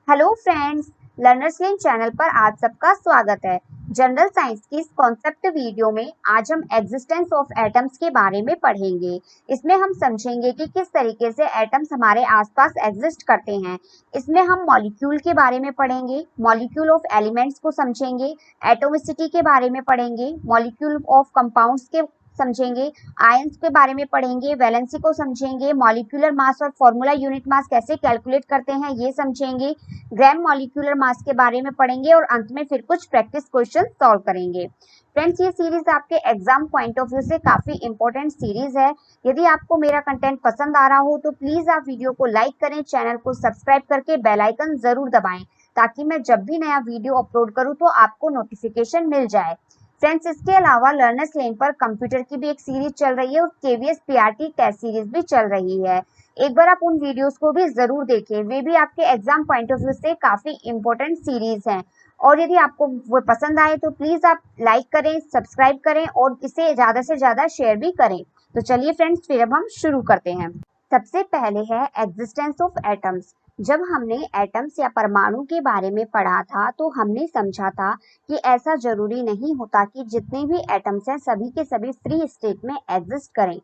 Hello friends, learners line channel पर आप सबका स्वागत है। जनरल साइंस की इस कॉन्सेप्ट वीडियो में आज हम एग्जिस्टेंस ऑफ एटम्स के बारे में पढ़ेंगे। इसमें हम समझेंगे कि किस तरीके से एटम्स हमारे आसपास एग्जिस्ट करते हैं। इसमें हम मॉलिक्यूल के बारे में पढ़ेंगे, मॉलिक्यूल ऑफ एलिमेंट्स को समझेंगे, एटोमिसिटी के बारे में पढ़ेंगे, मॉलिक्यूल ऑफ कंपाउंड्स के समझेंगे, आयंस के बारे में पढ़ेंगे, वैलेंसी को समझेंगे, मॉलिक्यूलर मास और फॉर्मूला यूनिट मास कैसे कैलकुलेट करते हैं ये समझेंगे, ग्राम मॉलिक्यूलर मास के बारे में पढ़ेंगे और अंत में फिर कुछ प्रैक्टिस क्वेश्चन सॉल्व करेंगे। फ्रेंड्स, ये सीरीज आपके एग्जाम पॉइंट ऑफ व्यू से काफी इंपॉर्टेंट सीरीज है। यदि आपको मेरा कंटेंट पसंद आ रहा हो तो प्लीज आप वीडियो को लाइक करें, चैनल को सब्सक्राइब करके बेल आइकन जरूर दबाएं ताकि मैं जब भी नया वीडियो अपलोड करूं तो आपको नोटिफिकेशन मिल जाए। फ्रेंड्स, इसके अलावा लर्नर्स लेन पर कंप्यूटर की भी एक सीरीज चल रही है और केवीएस पीआरटी टेस्ट सीरीज भी चल रही है। एक बार आप उन वीडियोस को भी जरूर देखें, वे भी आपके एग्जाम पॉइंट ऑफ व्यू से काफी इंपॉर्टेंट सीरीज हैं। और यदि आपको वो पसंद आए तो प्लीज आप लाइक करें, सब्सक्राइब करें और इसे ज्यादा से ज्यादा शेयर भी करें। तो चलिए फ्रेंड्स, फिर अब हम शुरू करते हैं। सबसे पहले है एग्जिस्टेंस ऑफ एटम्स। जब हमने एटम्स या परमाणु के बारे में पढ़ा था तो हमने समझा था कि ऐसा जरूरी नहीं होता कि जितने भी एटम्स हैं सभी के सभी फ्री स्टेट में एग्जिस्ट करें।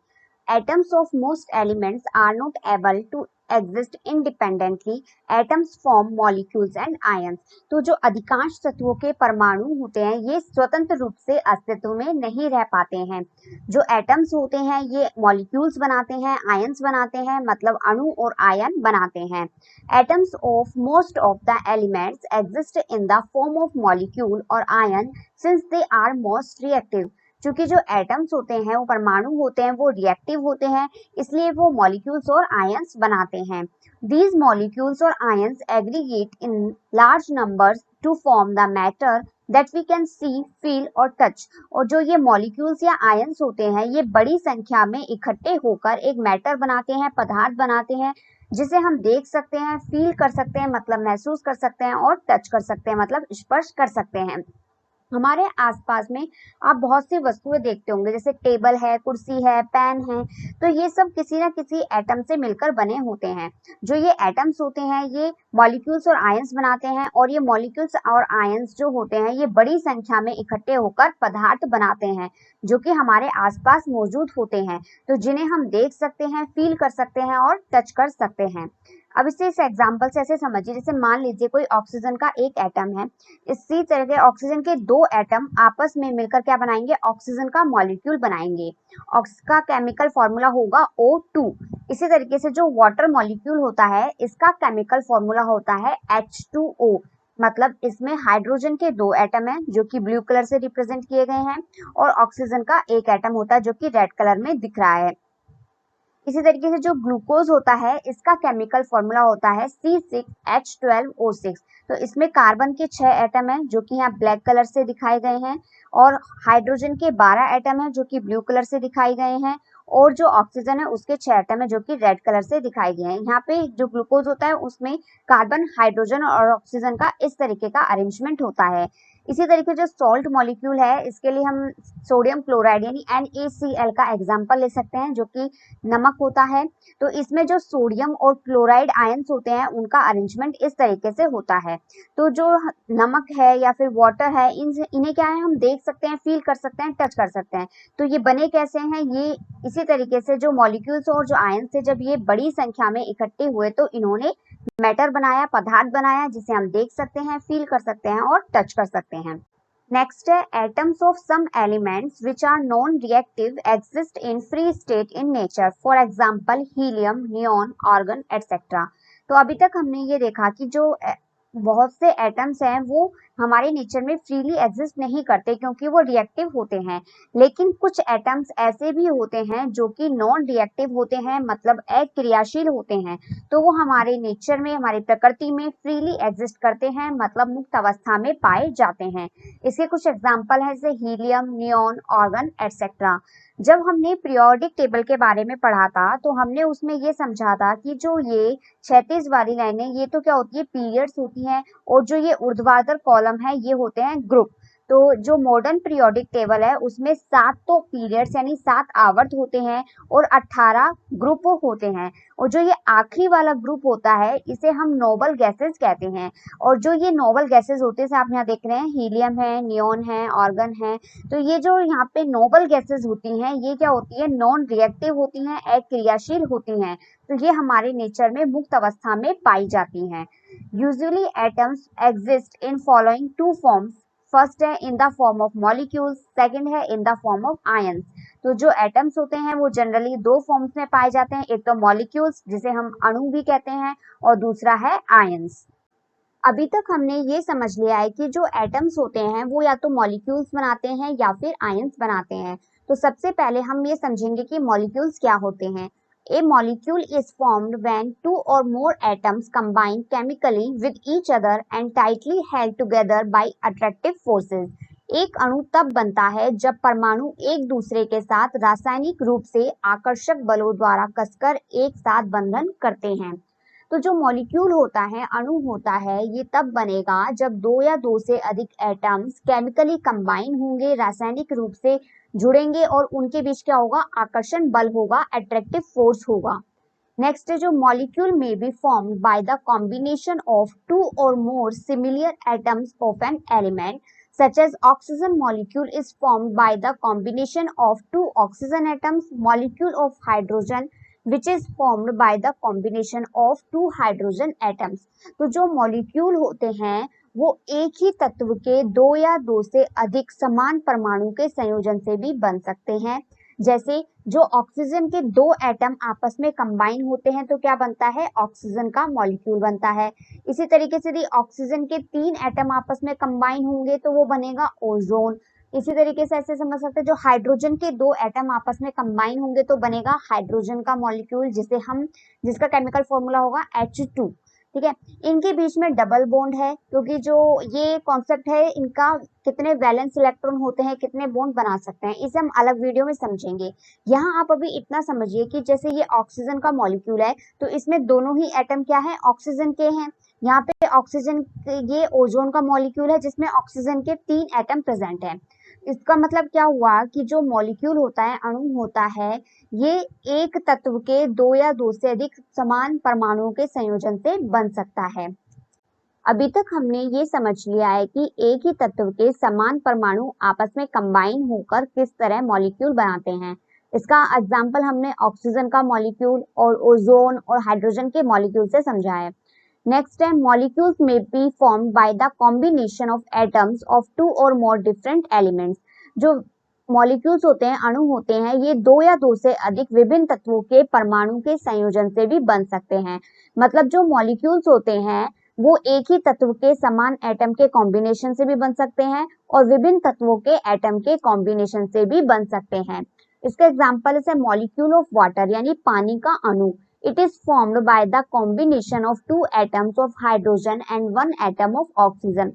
Atoms of most elements are not able to exist independently. Atoms form molecules and ions. तो जो अधिकांश तत्वों के परमाणु होते हैं ये स्वतंत्र रूप से अस्तित्व में नहीं रह पाते हैं। जो एटम्स होते हैं ये मॉलिक्यूल्स बनाते हैं, आयंस बनाते हैं, मतलब अणु और आयन बनाते हैं। Atoms of most of the elements exist in the form of molecule or ion since they are most reactive. क्योंकि जो एटम्स होते हैं वो परमाणु होते हैं वो रिएक्टिव होते हैं, इसलिए वो मॉलिक्यूल्स और आयंस बनाते हैं। दीज मॉलिक्यूल्स और ions aggregate in large numbers to form the matter that we can see, feel और टच। और जो ये मॉलिक्यूल्स या आयंस होते हैं ये बड़ी संख्या में इकट्ठे होकर एक मैटर बनाते हैं, पदार्थ बनाते हैं, जिसे हम देख सकते हैं, फील कर सकते हैं मतलब महसूस कर सकते हैं, और टच कर सकते हैं मतलब स्पर्श कर सकते हैं। हमारे आसपास में आप बहुत सी वस्तुएं देखते होंगे, जैसे टेबल है, कुर्सी है, पेन है, तो ये सब किसी ना किसी एटम से मिलकर बने होते हैं। जो ये एटम्स होते हैं ये मॉलिक्यूल्स और आयंस बनाते हैं, और ये मॉलिक्यूल्स और आयंस जो होते हैं ये बड़ी संख्या में इकट्ठे होकर पदार्थ बनाते हैं जो कि हमारे आसपास मौजूद होते हैं, तो जिन्हें हम देख सकते हैं, फील कर सकते हैं और टच कर सकते हैं। अब इस एग्जाम्पल से ऐसे समझिए, जैसे मान लीजिए कोई ऑक्सीजन का एक एटम है, इसी तरह के ऑक्सीजन के दो एटम आपस में मिलकर क्या बनाएंगे, ऑक्सीजन का मॉलिक्यूल बनाएंगे। का केमिकल फॉर्मूला होगा O2। इसी तरीके से जो वाटर मॉलिक्यूल होता है इसका केमिकल फॉर्मूला होता है H2O। मतलब इसमें हाइड्रोजन के दो एटम हैं जो कि ब्लू कलर से रिप्रेजेंट किए गए हैं, और ऑक्सीजन का एक एटम होता है जो कि रेड कलर में दिख रहा है। इसी तरीके से जो ग्लूकोज होता है इसका केमिकल फॉर्मूला होता है C6H12O6। तो इसमें कार्बन के 6 एटम हैं जो कि यहाँ ब्लैक कलर से दिखाए गए हैं, और हाइड्रोजन के 12 एटम हैं जो कि ब्लू कलर से दिखाए गए हैं, और जो ऑक्सीजन है उसके 6 एटम है जो कि रेड कलर से दिखाए गए हैं। यहाँ पे जो ग्लूकोज होता है उसमें कार्बन, हाइड्रोजन और ऑक्सीजन का इस तरीके का अरेंजमेंट होता है। इसी तरीके जो सॉल्ट मॉलिक्यूल है इसके लिए हम सोडियम क्लोराइड यानी NaCl का एग्जाम्पल ले सकते हैं जो कि नमक होता है। तो इसमें जो सोडियम और क्लोराइड आयंस होते हैं उनका अरेंजमेंट इस तरीके से होता है। तो जो नमक है या फिर वाटर है इन्हें क्या है, हम देख सकते हैं, फील कर सकते हैं, टच कर सकते हैं। तो ये बने कैसे हैं, ये इसी तरीके से जो मॉलिक्यूल्स और जो आयंस थे जब ये बड़ी संख्या में इकट्ठे हुए तो इन्होंने मैटर बनाया, पदार्थ बनाया, जिसे हम देख सकते हैं, फील कर सकते हैं और टच कर सकते हैं। नेक्स्ट है atoms of some elements which are non reactive exist in free state in nature, for example helium, neon, argon etcetera. तो अभी तक हमने ये देखा कि जो बहुत से एटम्स हैं वो हमारे नेचर में फ्रीली एग्जिस्ट नहीं करते क्योंकि वो रिएक्टिव होते हैं, लेकिन कुछ एटम्स ऐसे भी होते हैं जो कि नॉन रिएक्टिव होते हैं, मतलब अक्रियाशील होते हैं। तो वो हमारे नेचर में, हमारी प्रकृति में फ्रीली एग्जिस्ट करते हैं, मतलब मुक्त अवस्था में पाए जाते हैं। इसके कुछ एग्जाम्पल हैं जैसे हीलियम, नियॉन, आर्गन एटसेट्रा। जब हमने पीरियोडिक टेबल के बारे में पढ़ा था तो हमने उसमें ये समझा था कि जो ये 36 वाली लाइनें ये तो क्या होती है, पीरियड्स होती हैं, और जो ये ऊर्ध्वाधर कॉलम है ये होते हैं ग्रुप। तो जो मॉडर्न पीरियोडिक टेबल है उसमें 7 तो पीरियड्स यानी 7 आवर्त होते हैं और 18 ग्रुप होते हैं। और जो ये आखिरी वाला ग्रुप होता है इसे हम नोबल गैसेस कहते हैं। और जो ये नोबल गैसेस होते हैं, आप यहाँ देख रहे हैं हीलियम है, नियॉन है, आर्गन है। तो ये जो यहाँ पे नोबल गैसेस होती हैं ये क्या होती है, नॉन रिएक्टिव होती हैं, अक्रियाशील होती हैं। तो ये हमारे नेचर में मुक्त अवस्था में पाई जाती हैं। Usually atoms exist in following two forms. First है in the form of molecules, second है in the form of ions. तो जो एटम्स होते हैं वो जनरली दो फॉर्म्स में पाए जाते हैं, एक तो मॉलिक्यूल्स जिसे हम अणु भी कहते हैं और दूसरा है आयंस। अभी तक हमने ये समझ लिया है कि जो एटम्स होते हैं वो या तो मॉलिक्यूल्स बनाते हैं या फिर आयंस बनाते हैं। तो सबसे पहले हम ये समझेंगे कि मॉलिक्यूल्स क्या होते हैं। A molecule is formed when two or more atoms combine chemically with each other and tightly held together by attractive forces. एक अणु तब बनता है जब परमाणु एक दूसरे के साथ रासायनिक रूप से आकर्षक बलों द्वारा कसकर एक साथ बंधन करते हैं। तो जो मॉलिक्यूल होता है, अणु होता है, ये तब बनेगा जब दो या दो से अधिक एटम्स केमिकली कंबाइन होंगे, रासायनिक रूप से जुड़ेंगे और उनके बीच क्या होगा, आकर्षण बल होगा, अट्रैक्टिव फोर्स होगा। नेक्स्ट है जो मॉलिक्यूल में be formed by the combination of two और more similar atoms of an element such as oxygen molecule is formed by the combination of two oxygen atoms, molecule of hydrogen which is formed by the combination of two hydrogen atoms। तो जो molecule होते हैं वो एक ही तत्व के दो या दो से अधिक समान परमाणु के संयोजन से भी बन सकते हैं। जैसे जो ऑक्सीजन के दो एटम आपस में कंबाइन होते हैं तो क्या बनता है, ऑक्सीजन का मॉलिक्यूल बनता है। इसी तरीके से यदि ऑक्सीजन के 3 एटम आपस में कंबाइन होंगे तो वो बनेगा ओजोन। इसी तरीके से ऐसे समझ सकते हैं जो हाइड्रोजन के दो एटम आपस में कंबाइन होंगे तो बनेगा हाइड्रोजन का मॉलिक्यूल, जिसका केमिकल फॉर्मूला होगा H2। ठीक है, इनके बीच में डबल बॉन्ड है क्योंकि जो ये कॉन्सेप्ट है इनका कितने वैलेंस इलेक्ट्रॉन होते हैं, कितने बॉन्ड बना सकते हैं, इसे हम अलग वीडियो में समझेंगे। यहाँ आप अभी इतना समझिए कि जैसे ये ऑक्सीजन का मॉलिक्यूल है तो इसमें दोनों ही एटम क्या है, ऑक्सीजन के हैं। यहाँ पे ऑक्सीजन, ये ओजोन का मॉलिक्यूल है जिसमें ऑक्सीजन के 3 एटम प्रेजेंट है। इसका मतलब क्या हुआ कि जो मॉलिक्यूल होता है, अणु होता है, ये एक तत्व के दो या दो से अधिक समान परमाणुओं के संयोजन से बन सकता है। अभी तक हमने ये समझ लिया है कि एक ही तत्व के समान परमाणु आपस में कंबाइन होकर किस तरह मॉलिक्यूल बनाते हैं। इसका एग्जाम्पल हमने ऑक्सीजन का मॉलिक्यूल और ओजोन और हाइड्रोजन के मॉलिक्यूल से समझा है। नेक्स्ट है molecules may be formed by the combination of atoms of two और मोर डिफरेंट एलिमेंट्स। जो मॉलिक्यूल्स होते हैं, अणु होते हैं, ये दो या दो से अधिक विभिन्न तत्वों के परमाणु के संयोजन से भी बन सकते हैं। मतलब जो मॉलिक्यूल्स होते हैं वो एक ही तत्व के समान एटम के कॉम्बिनेशन से भी बन सकते हैं और विभिन्न तत्वों के एटम के कॉम्बिनेशन से भी बन सकते हैं। इसका एग्जाम्पल है मॉलिक्यूल ऑफ वाटर यानी पानी का अणु। It is formed by the combination of two atoms of hydrogen and one atom of oxygen।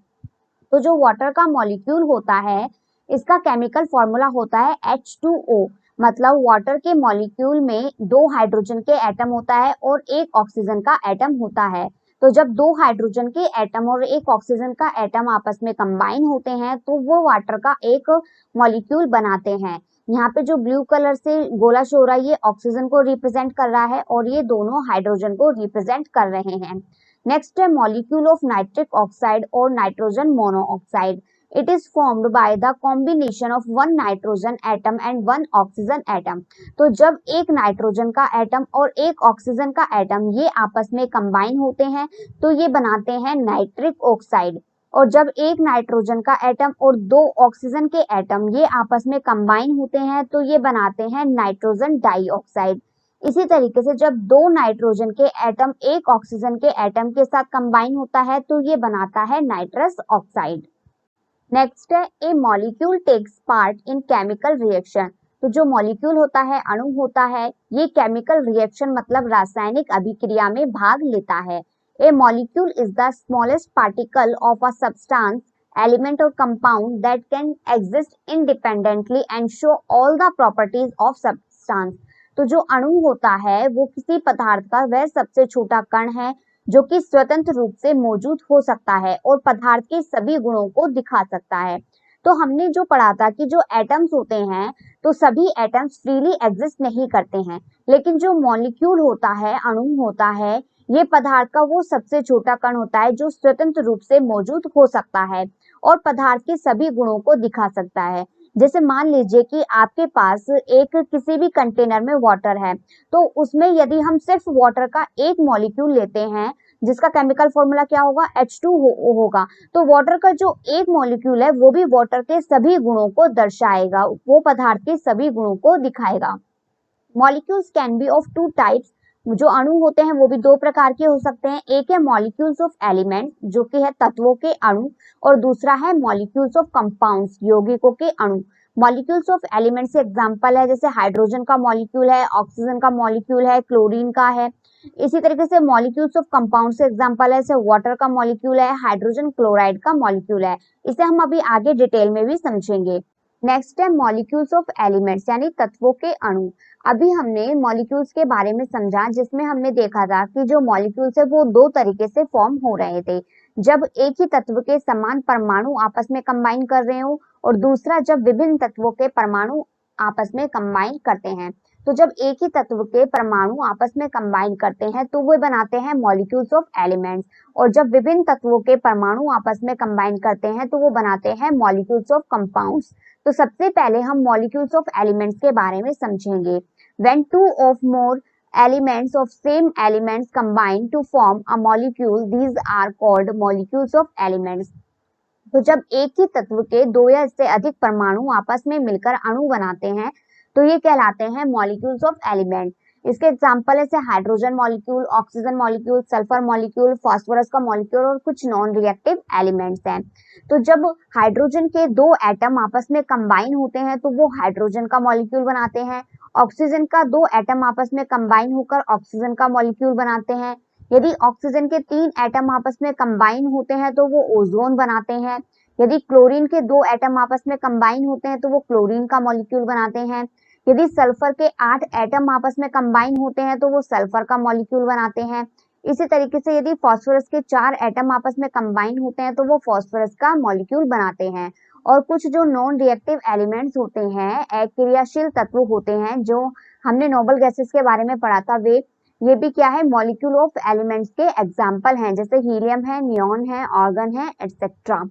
तो जो वाटर का मॉलिक्यूल होता है इसका केमिकल फॉर्मूला होता है H2O। मतलब वाटर के मॉलिक्यूल में दो हाइड्रोजन के एटम होता है और एक ऑक्सीजन का एटम होता है। तो जब दो हाइड्रोजन के एटम और एक ऑक्सीजन का एटम आपस में कंबाइन होते हैं तो वो वाटर का एक मॉलिक्यूल बनाते हैं। यहाँ पे जो ब्लू कलर से गोला शो हो रहा है ये ऑक्सीजन को रिप्रेजेंट कर रहा है और ये दोनों हाइड्रोजन को रिप्रेजेंट कर रहे हैं। नेक्स्ट है मॉलिक्यूल ऑफ नाइट्रिक ऑक्साइड और nitrogen monoxide. It is formed by the combination of one nitrogen atom and one oxygen atom। तो जब एक नाइट्रोजन का एटम और एक ऑक्सीजन का एटम ये आपस में कंबाइन होते हैं तो ये बनाते हैं नाइट्रिक ऑक्साइड। और जब एक नाइट्रोजन का एटम और दो ऑक्सीजन के एटम ये आपस में कंबाइन होते हैं तो ये बनाते हैं नाइट्रोजन डाइऑक्साइड। इसी तरीके से जब दो नाइट्रोजन के एटम एक ऑक्सीजन के एटम के साथ कंबाइन होता है तो ये बनाता है नाइट्रस ऑक्साइड। नेक्स्ट है a molecule takes part in chemical reaction. तो जो मॉलिक्यूल होता है, अणु होता है, ये केमिकल रिएक्शन मतलब रासायनिक अभिक्रिया में भाग लेता है। A molecule is the smallest particle of a substance, element or compound that can exist independently and show all the properties of substance. तो जो अणु होता है वो किसी पदार्थ का वह सबसे छोटा कण है जो कि स्वतंत्र रूप से मौजूद हो सकता है और पदार्थ के सभी गुणों को दिखा सकता है। तो हमने जो पढ़ा था कि जो एटम्स होते हैं तो सभी एटम्स फ्रीली एग्जिस्ट नहीं करते हैं, लेकिन जो मॉलिक्यूल होता है, अणु होता है, ये पदार्थ का वो सबसे छोटा कण होता है जो स्वतंत्र रूप से मौजूद हो सकता है और पदार्थ के सभी गुणों को दिखा सकता है। जैसे मान लीजिए कि आपके पास एक किसी भी कंटेनर में वाटर है, तो उसमें यदि हम सिर्फ वाटर का एक मॉलिक्यूल लेते हैं जिसका केमिकल फॉर्मूला क्या होगा, H2 होगा, तो वाटर का जो एक मॉलिक्यूल है वो भी वाटर के सभी गुणों को दर्शाएगा, वो पदार्थ के सभी गुणों को दिखाएगा। Molecules can be of two types, जो अणु होते हैं वो भी दो प्रकार के हो सकते हैं। एक है मॉलिक्यूल्स ऑफ एलिमेंट जो कि है तत्वों के अणु, और दूसरा है मॉलिक्यूल्स ऑफ कंपाउंड्स यौगिकों के अणु। मॉलिक्यूल्स ऑफ एलिमेंट से एग्जांपल है जैसे हाइड्रोजन का मॉलिक्यूल है, ऑक्सीजन का मॉलिक्यूल है, क्लोरीन का है। इसी तरीके से मॉलिक्यूल्स ऑफ कंपाउंड से एग्जांपल है जैसे वाटर का मॉलिक्यूल है, हाइड्रोजन क्लोराइड का मॉलिक्यूल है। इसे हम अभी आगे डिटेल में भी समझेंगे। नेक्स्ट है मॉलिक्यूल्स ऑफ एलिमेंट्स यानी तत्वों के अणु। अभी हमने मॉलिक्यूल्स के बारे में समझा जिसमें हमने देखा था कि जो मॉलिक्यूल्स है वो दो तरीके से फॉर्म हो रहे थे, जब एक ही तत्व के समान परमाणु आपस में कंबाइन कर रहे हो, और दूसरा जब विभिन्न तत्वों के परमाणु आपस में कंबाइन करते हैं। तो जब एक ही तत्व के परमाणु आपस में कंबाइन करते हैं तो वो बनाते हैं मॉलिक्यूल्स ऑफ एलिमेंट्स, और जब विभिन्न तत्वों के परमाणु आपस में कंबाइन करते हैं तो वो बनाते हैं मॉलिक्यूल्स ऑफ कंपाउंड्स। तो सबसे पहले हम मॉलिक्यूल्स ऑफ एलिमेंट्स के बारे में समझेंगे। When two or more elements of same elements combine to form a molecule, these are called molecules of elements. तो जब एक ही तत्व के दो या इससे अधिक परमाणु आपस में मिलकर अणु बनाते हैं तो ये कहलाते हैं मॉलिक्यूल्स ऑफ एलिमेंट। इसके एग्जांपल है hydrogen molecule, oxygen molecule, sulphur molecule, phosphorus का मॉलिक्यूल और कुछ नॉन रिएक्टिव एलिमेंट्स हैं। तो जब हाइड्रोजन के दो एटम आपस में कंबाइन होते हैं तो वो हाइड्रोजन का मॉलिक्यूल बनाते हैं। ऑक्सीजन का दो एटम आपस में कंबाइन होकर ऑक्सीजन का मॉलिक्यूल बनाते हैं। यदि ऑक्सीजन के तीन एटम आपस में कंबाइन होते हैं तो वो ओजोन बनाते हैं। यदि क्लोरीन के दो एटम आपस में कंबाइन होते हैं तो वो क्लोरीन का मॉलिक्यूल बनाते हैं। यदि सल्फर के 8 एटम आपस में कंबाइन होते हैं तो वो सल्फर का मॉलिक्यूल बनाते हैं। इसी तरीके से यदि फास्फोरस के 4 एटम आपस में कंबाइन होते हैं तो वो फास्फोरस का मॉलिक्यूल बनाते हैं। और कुछ जो नॉन रिएक्टिव एलिमेंट्स होते हैं, अक्रियाशील तत्व होते हैं, जो हमने नोबल गैसेस के बारे में पढ़ा था, ये भी क्या है, मॉलिक्यूल ऑफ एलिमेंट्स के एग्जाम्पल हैं, जैसे हीलियम है, नियॉन है, आर्गन है, एटसेट्रा।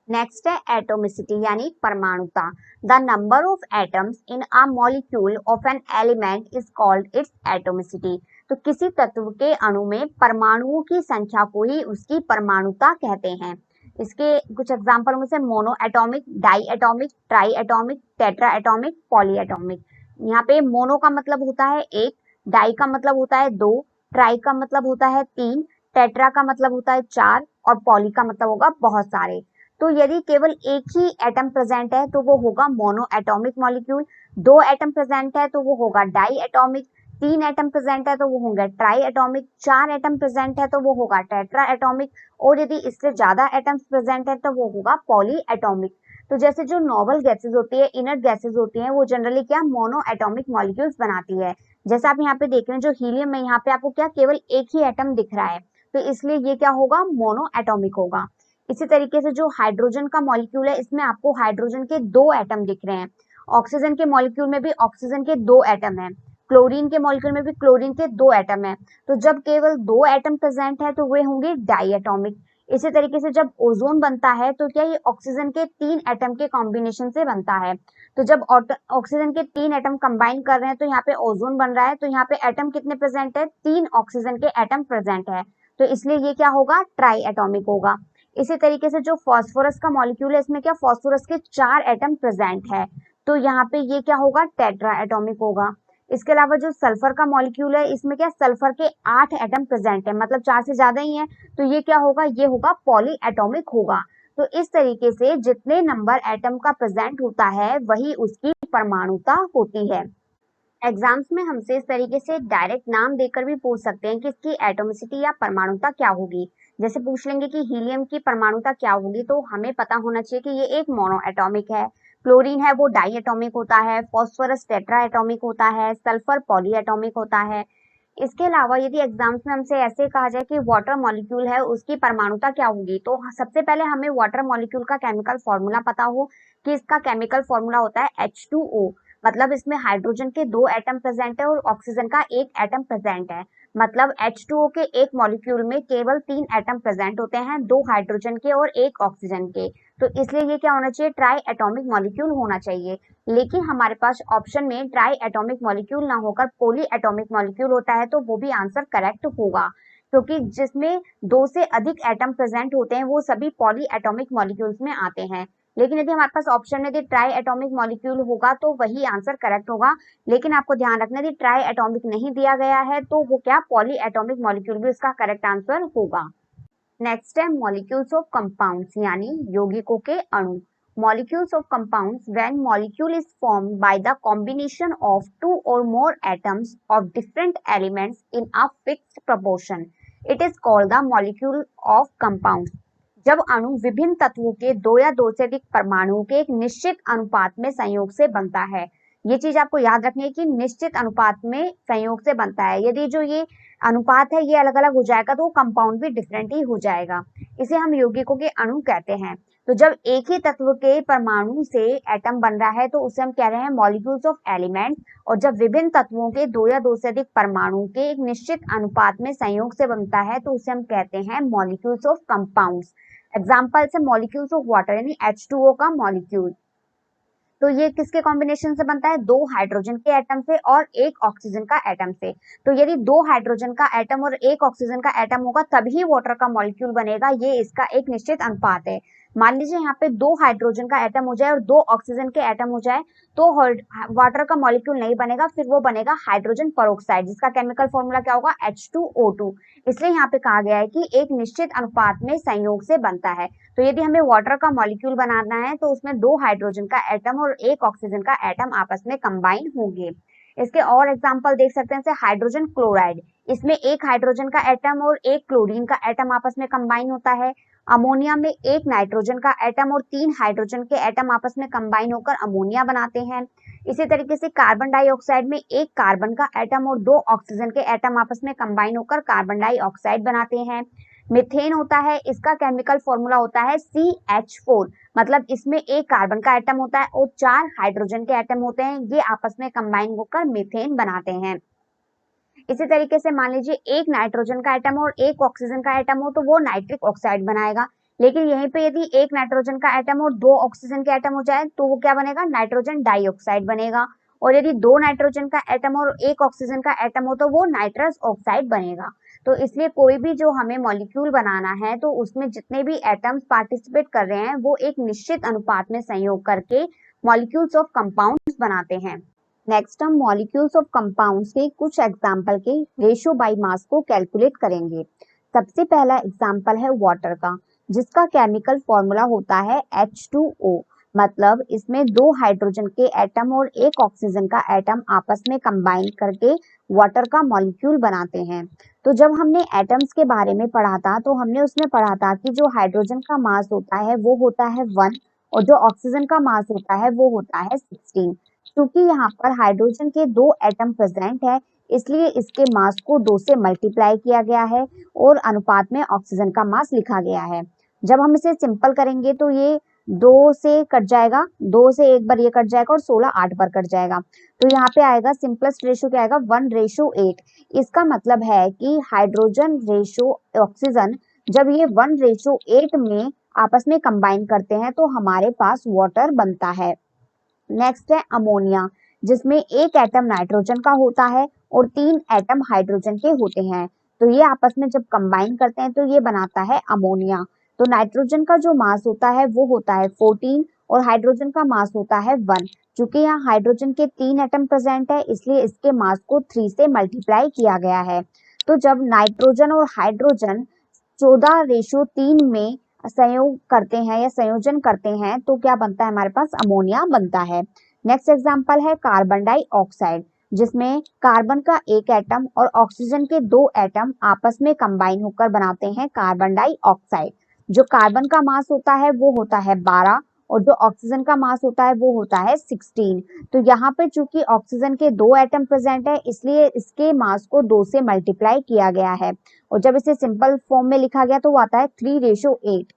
नेक्स्ट है एटोमिसिटी यानी परमाणुता। The number of atoms in a molecule of an element is called its atomicity. तो किसी तत्व के अणु में परमाणुओं की संख्या को ही उसकी परमाणुता कहते हैं। इसके कुछ एग्जांपल में से mono atomic, di atomic, tri atomic, tetra atomic, poly atomic. यहाँ पे मोनो का मतलब होता है एक, डाई का मतलब होता है दो, ट्राई का मतलब होता है तीन, टेट्रा का मतलब होता है चार, और पॉली का मतलब होगा बहुत सारे। तो यदि केवल एक ही एटम प्रेजेंट है तो वो होगा मोनो एटॉमिक मॉलिक्यूल, दो एटम प्रेजेंट है तो वो होगा डाई एटॉमिक, तीन एटम प्रेजेंट है तो वो होंगे ट्राई एटॉमिक, चार एटम प्रेजेंट है तो वो होगा टेट्रा एटॉमिक, और यदि इससे ज्यादा एटम्स प्रेजेंट है तो वो होगा पॉली एटॉमिक। तो जैसे जो नॉर्मल गैसेस होती है, इनर्ट गैसेस होती हैं, वो जनरली क्या मोनो एटॉमिक मॉलिक्यूल्स बनाती है। जैसे आप यहाँ पे देख रहे हैं जो हीलियम है, यहाँ पे आपको क्या केवल एक ही एटम दिख रहा है, तो इसलिए ये क्या होगा, मोनो एटॉमिक होगा। इसी तरीके से जो हाइड्रोजन का मॉलिक्यूल है, इसमें आपको हाइड्रोजन के दो एटम दिख रहे हैं। ऑक्सीजन के मॉलिक्यूल में भी ऑक्सीजन के दो एटम है, क्लोरीन के मॉलिक्यूल में भी क्लोरीन के दो एटम है। तो जब केवल दो एटम प्रेजेंट है तो वे होंगे डाई एटॉमिक। इसी तरीके से जब ओजोन बनता है तो क्या ये ऑक्सीजन के तीन एटम के कॉम्बिनेशन से बनता है। तो जब ऑक्सीजन के तीन एटम कंबाइन कर रहे हैं तो यहाँ पे ओजोन बन रहा है। तो यहाँ पे एटम कितने प्रेजेंट है, तीन ऑक्सीजन के एटम प्रेजेंट है, तो इसलिए ये क्या होगा, ट्राई एटॉमिक होगा। इसी तरीके से जो फास्फोरस का मॉलिक्यूल है, इसमें क्या फास्फोरस के चार एटम प्रेजेंट है, तो यहाँ पे ये क्या होगा, टेट्रा एटॉमिक होगा। इसके अलावा जो सल्फर का मॉलिक्यूल है, इसमें क्या सल्फर के 8 एटम प्रेजेंट है, मतलब 4 से ज्यादा ही है, तो ये क्या होगा, ये होगा पॉली एटॉमिक होगा। तो इस तरीके से जितने नंबर एटम का प्रेजेंट होता है वही उसकी परमाणुता होती है। एग्जाम्स में हमसे इस तरीके से डायरेक्ट नाम देकर भी पूछ सकते हैं कि इसकी एटोमिसिटी या परमाणुता क्या होगी। जैसे पूछ लेंगे कि हीलियम की परमाणुता क्या होगी, तो हमें पता होना चाहिए कि ये एक मोनो एटॉमिक है, क्लोरीन है वो डाई एटॉमिक होता है, फास्फोरस टेट्रा एटॉमिक होता है, सल्फर पॉली एटॉमिक होता है। इसके अलावा यदि एग्जाम्स में हमसे ऐसे कहा जाए कि वाटर मॉलिक्यूल है उसकी परमाणुता क्या होगी, तो सबसे पहले हमें वाटर मॉलिक्यूल का केमिकल फॉर्मूला पता हो कि इसका केमिकल फॉर्मूला होता है H2O। मतलब इसमें हाइड्रोजन के 2 एटम प्रेजेंट है और ऑक्सीजन का 1 एटम प्रेजेंट है। मतलब H2O के एक मॉलिक्यूल में केवल 3 एटम प्रेजेंट होते हैं, 2 हाइड्रोजन के और 1 ऑक्सीजन के। तो इसलिए ये क्या होना चाहिए, ट्राई एटॉमिक मॉलिक्यूल होना चाहिए। लेकिन हमारे पास ऑप्शन में ट्राई एटॉमिक मॉलिक्यूल ना होकर पॉली एटॉमिक मॉलिक्यूल होता है, तो वो भी आंसर करेक्ट होगा, क्योंकि जिसमें 2 से अधिक एटम प्रेजेंट होते हैं वो सभी पॉली एटॉमिक मॉलिक्यूल्स में आते हैं। लेकिन यदि हमारे पास ऑप्शन में यदि ट्राई एटॉमिक मॉलिक्यूल होगा तो वही आंसर करेक्ट होगा। लेकिन आपको ध्यान रखना, यदि ट्राई एटॉमिक नहीं दिया गया है तो वो क्या, पॉली एटॉमिक मॉलिक्यूल भी उसका करेक्ट आंसर होगा। नेक्स्ट है मॉलिक्यूल्स ऑफ कंपाउंड्स यानी यौगिकों के अणु। Molecules of compounds when molecule is formed by the combination of two और more atoms of different elements in a fixed proportion, it is called the molecule of compounds. जब अणु विभिन्न तत्वों के दो या दो से अधिक परमाणुओं के एक निश्चित अनुपात में संयोग से बनता है। ये चीज आपको याद रखनी है कि निश्चित अनुपात में संयोग से बनता है। यदि जो ये अनुपात है ये अलग अलग हो जाएगा तो कंपाउंड भी डिफरेंट ही हो जाएगा। इसे हम यौगिकों के अणु कहते हैं। तो जब एक ही तत्व के परमाणु से एटम बन रहा है तो उसे हम कह रहे हैं मॉलिक्यूल्स ऑफ एलिमेंट। और जब विभिन्न तत्वों के दो या दो से अधिक परमाणु के एक निश्चित अनुपात में संयोग से बनता है तो उसे हम कहते हैं मॉलिक्यूल्स ऑफ कंपाउंड्स। एग्जाम्पल है मॉलिक्यूल्स ऑफ वाटर यानी H2O का मॉलिक्यूल। तो ये किसके कॉम्बिनेशन से बनता है, 2 हाइड्रोजन के एटम से और 1 ऑक्सीजन का एटम से। तो यदि 2 हाइड्रोजन का एटम और 1 ऑक्सीजन का एटम होगा तभी वाटर का मॉलिक्यूल बनेगा, ये इसका एक निश्चित अनुपात है। मान लीजिए यहाँ पे 2 हाइड्रोजन का एटम हो जाए और 2 ऑक्सीजन के एटम हो जाए तो वाटर का मॉलिक्यूल नहीं बनेगा, फिर वो बनेगा हाइड्रोजन पेरोक्साइड, जिसका केमिकल फॉर्मूला क्या होगा, H2O2। इसलिए यहाँ पे कहा गया है कि एक निश्चित अनुपात में संयोग से बनता है। तो यदि हमें वाटर का मॉलिक्यूल बनाना है तो उसमें 2 हाइड्रोजन का एटम और 1 ऑक्सीजन का एटम आपस में कंबाइन होंगे। इसके और एग्जांपल देख सकते हैं, जैसे हाइड्रोजन क्लोराइड, इसमें 1 हाइड्रोजन का एटम और 1 क्लोरीन का एटम आपस में कंबाइन होता है। अमोनिया में 1 नाइट्रोजन का एटम और 3 हाइड्रोजन के एटम आपस में कंबाइन होकर अमोनिया बनाते हैं। इसी तरीके से कार्बन डाइऑक्साइड में 1 कार्बन का एटम और 2 ऑक्सीजन के एटम आपस में कंबाइन होकर कार्बन डाइऑक्साइड बनाते हैं। मीथेन होता है, इसका केमिकल फॉर्मूला होता है CH4। मतलब इसमें 1 कार्बन का एटम होता है और 4 हाइड्रोजन के एटम होते हैं, ये आपस में कंबाइन होकर मीथेन बनाते हैं। इसी तरीके से मान लीजिए 1 नाइट्रोजन का एटम और 1 ऑक्सीजन का एटम हो तो वो नाइट्रिक ऑक्साइड बनाएगा। लेकिन यहीं पे यदि 1 नाइट्रोजन का एटम और 2 ऑक्सीजन के एटम हो जाए तो वो क्या बनेगा, नाइट्रोजन डाइऑक्साइड बनेगा। और यदि 2 नाइट्रोजन का एटम और 1 ऑक्सीजन का एटम हो तो वो नाइट्रस ऑक्साइड बनेगा। तो इसलिए कोई भी जो हमें मॉलिक्यूल बनाना है तो उसमें जितने भी एटम्स पार्टिसिपेट कर रहे हैं वो एक निश्चित अनुपात में संयोग करके मॉलिक्यूल्स ऑफ कंपाउंड्स बनाते हैं। नेक्स्ट हम मॉलिक्यूल्स ऑफ कंपाउंड्स के कुछ एग्जाम्पल के रेशियो बाय मास को कैलकुलेट करेंगे। सबसे पहला एग्जाम्पल है वाटर का, जिसका केमिकल फॉर्मूला होता है H2O। मतलब इसमें 2 हाइड्रोजन के एटम और 1 ऑक्सीजन का एटम आपस में कंबाइन करके वाटर का मॉलिक्यूल बनाते हैं। तो जब हमने एटम्स के बारे में पढ़ा था तो हमने उसमें पढ़ा था कि जो हाइड्रोजन का मास होता है वो होता है 1 और जो ऑक्सीजन का मास होता है वो होता है 16। क्योंकि यहाँ पर हाइड्रोजन के 2 एटम प्रेजेंट है इसलिए इसके मास को 2 से मल्टीप्लाई किया गया है और अनुपात में ऑक्सीजन का मास लिखा गया है। जब हम इसे सिंपल करेंगे तो ये 2 से कट जाएगा, 2 से एक बार ये कट जाएगा और 16 8 बार कट जाएगा। तो यहाँ पे आएगा सिंपलेस्ट रेशियो क्या आएगा, 1:8। इसका मतलब है कि हाइड्रोजन रेशियो ऑक्सीजन जब ये 1:8 में आपस में कंबाइन करते हैं तो हमारे पास वाटर बनता है। नेक्स्ट है अमोनिया, जिसमें 1 एटम नाइट्रोजन का होता है और 3 एटम हाइड्रोजन के होते हैं। तो ये आपस में जब कंबाइन करते हैं तो ये बनाता है अमोनिया। तो नाइट्रोजन का जो मास होता है वो होता है 14 और हाइड्रोजन का मास होता है 1। चूंकि यहाँ हाइड्रोजन के 3 एटम प्रेजेंट है इसलिए इसके मास को 3 से मल्टीप्लाई किया गया है। तो जब नाइट्रोजन और हाइड्रोजन 14:3 में संयोग करते हैं या संयोजन करते हैं तो क्या बनता है, हमारे पास अमोनिया बनता है। नेक्स्ट एग्जांपल है कार्बन डाइऑक्साइड, जिसमें कार्बन का 1 एटम और ऑक्सीजन के 2 एटम आपस में कंबाइन होकर बनाते हैं कार्बन डाइऑक्साइड। जो कार्बन का मास होता है वो होता है 12 और जो ऑक्सीजन का मास होता है वो होता है 16। तो यहाँ पे चूंकि ऑक्सीजन के 2 एटम प्रेजेंट है इसलिए इसके मास को 2 से मल्टीप्लाई किया गया है, और जब इसे सिंपल फॉर्म में लिखा गया तो वो आता है 3:8।